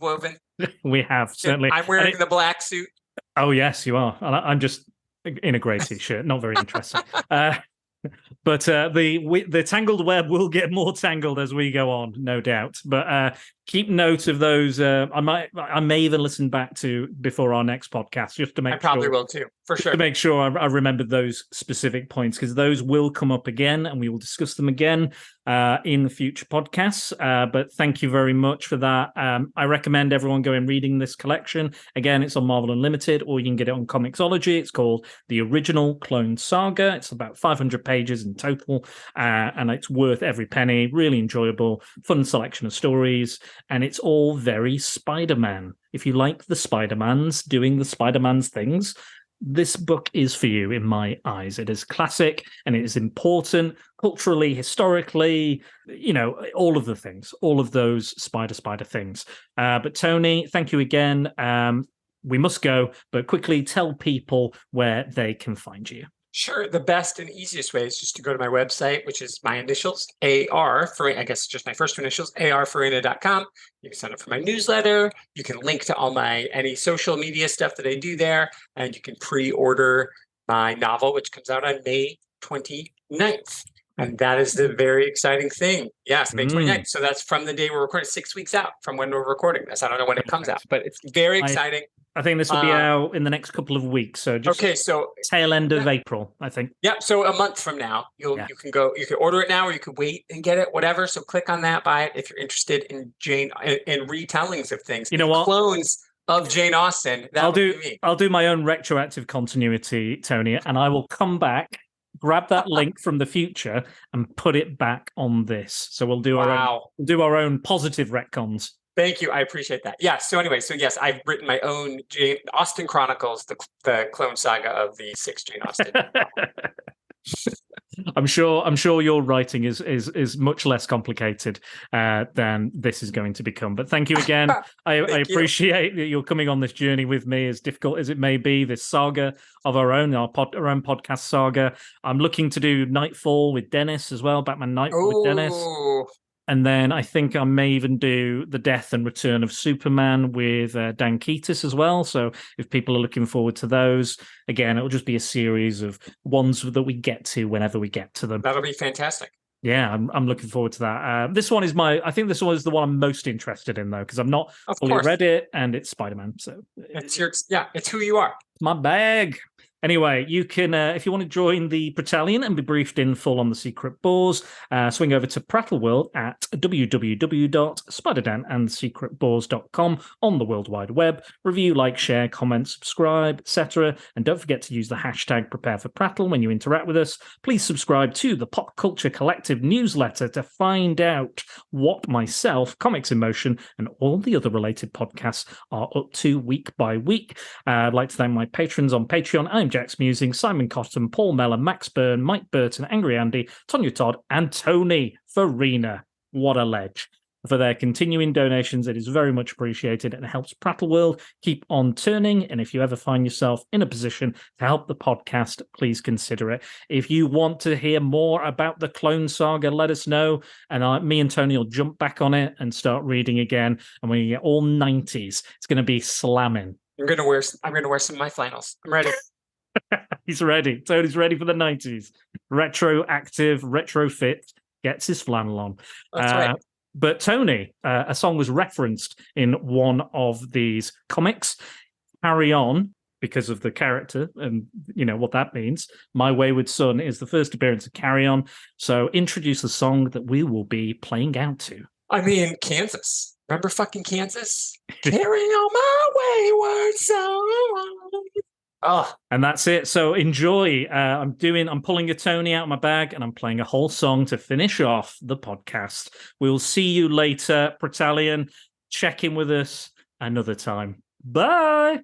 woven. We have, certainly. I'm wearing the black suit. Oh, yes, you are. I'm just in a grey T-shirt. Not very interesting. But the tangled web will get more tangled as we go on, no doubt. But keep note of those. I may even listen back to before our next podcast just to make sure. I probably will too, for sure. To make sure I remember those specific points, because those will come up again and we will discuss them again in the future podcasts. But thank you very much for that. I recommend everyone go and reading this collection. Again, it's on Marvel Unlimited, or you can get it on Comixology. It's called The Original Clone Saga. It's about 500 pages in total, and it's worth every penny. Really enjoyable, fun selection of stories. and it's all very Spider-Man. If you like the Spider-Mans doing the Spider-Man's things, this book is for you in my eyes. It is classic and it is important culturally, historically, all of the things, all of those spider things. But Tony, thank you again. We must go, but quickly tell people where they can find you. Sure. The best and easiest way is just to go to my website, which is my initials, AR, for, I guess just my first two initials, arfarina.com. You can sign up for my newsletter. You can link to all any social media stuff that I do there. And you can pre-order my novel, which comes out on May 29th. And that is the very exciting thing. Yes, May 29th. So that's from the day we're recording, 6 weeks out from when we're recording this. I don't know when it comes out, but it's very exciting. I think this will be out in the next couple of weeks. So just tail end of April, I think. Yeah. So a month from now, you can order it now, or you could wait and get it, whatever. So click on that, buy it if you're interested in in retellings of things. You know what? Clones of Jane Austen. I'll do my own retroactive continuity, Tony, and I will come back, grab that link from the future, and put it back on this. So we'll do our own positive retcons. Thank you. I appreciate that. Yeah. So anyway, yes, I've written my own Jane Austen Chronicles, the clone saga of the 6 Jane Austen. I'm sure your writing is much less complicated than this is going to become. But thank you again. I appreciate that you're coming on this journey with me, as difficult as it may be, this saga of our own podcast saga. I'm looking to do Nightfall with Dennis as well, Batman Nightfall with Dennis. And then I think I may even do The Death and Return of Superman with Dan Keatis as well. So if people are looking forward to those, again, it'll just be a series of ones that we get to whenever we get to them. That'll be fantastic. Yeah, I'm looking forward to that. This one is I think this one is the one I'm most interested in, though, because I've not fully read it, and it's Spider-Man. So it's who you are. My bag. Anyway, you can, if you want to join the Prattalion and be briefed in full on the secret boars, swing over to Prattle World at www.spiderdansecretboars.com on the World Wide Web. Review, like, share, comment, subscribe, etc. And don't forget to use the hashtag #PrepareForPrattle when you interact with us. Please subscribe to the Pop Culture Collective newsletter to find out what myself, Comics in Motion, and all the other related podcasts are up to week by week. I'd like to thank my patrons on Patreon. I'm Jax Musing, Simon Cotton, Paul Mellon, Max Byrne, Mike Burton, Angry Andy, Tonya Todd, and Tony Farina. What a ledge. For their continuing donations, it is very much appreciated and helps Prattle World keep on turning. And if you ever find yourself in a position to help the podcast, please consider it. If you want to hear more about the Clone Saga, let us know. And me and Tony will jump back on it and start reading again. And when you get all 90s, it's going to be slamming. I'm gonna wear some of my flannels. I'm ready. He's ready. Tony's ready for the 90s. Retroactive, retrofit, gets his flannel on. That's right. But Tony, a song was referenced in one of these comics. Carry On, because of the character and you know what that means. My Wayward Son is the first appearance of Carry On. So introduce the song that we will be playing out to. I mean, Kansas. Remember fucking Kansas? Carry on my wayward son. Oh. And that's it. So enjoy. I'm pulling a Tony out of my bag and I'm playing a whole song to finish off the podcast. We'll see you later, Prattalion. Check in with us another time. Bye.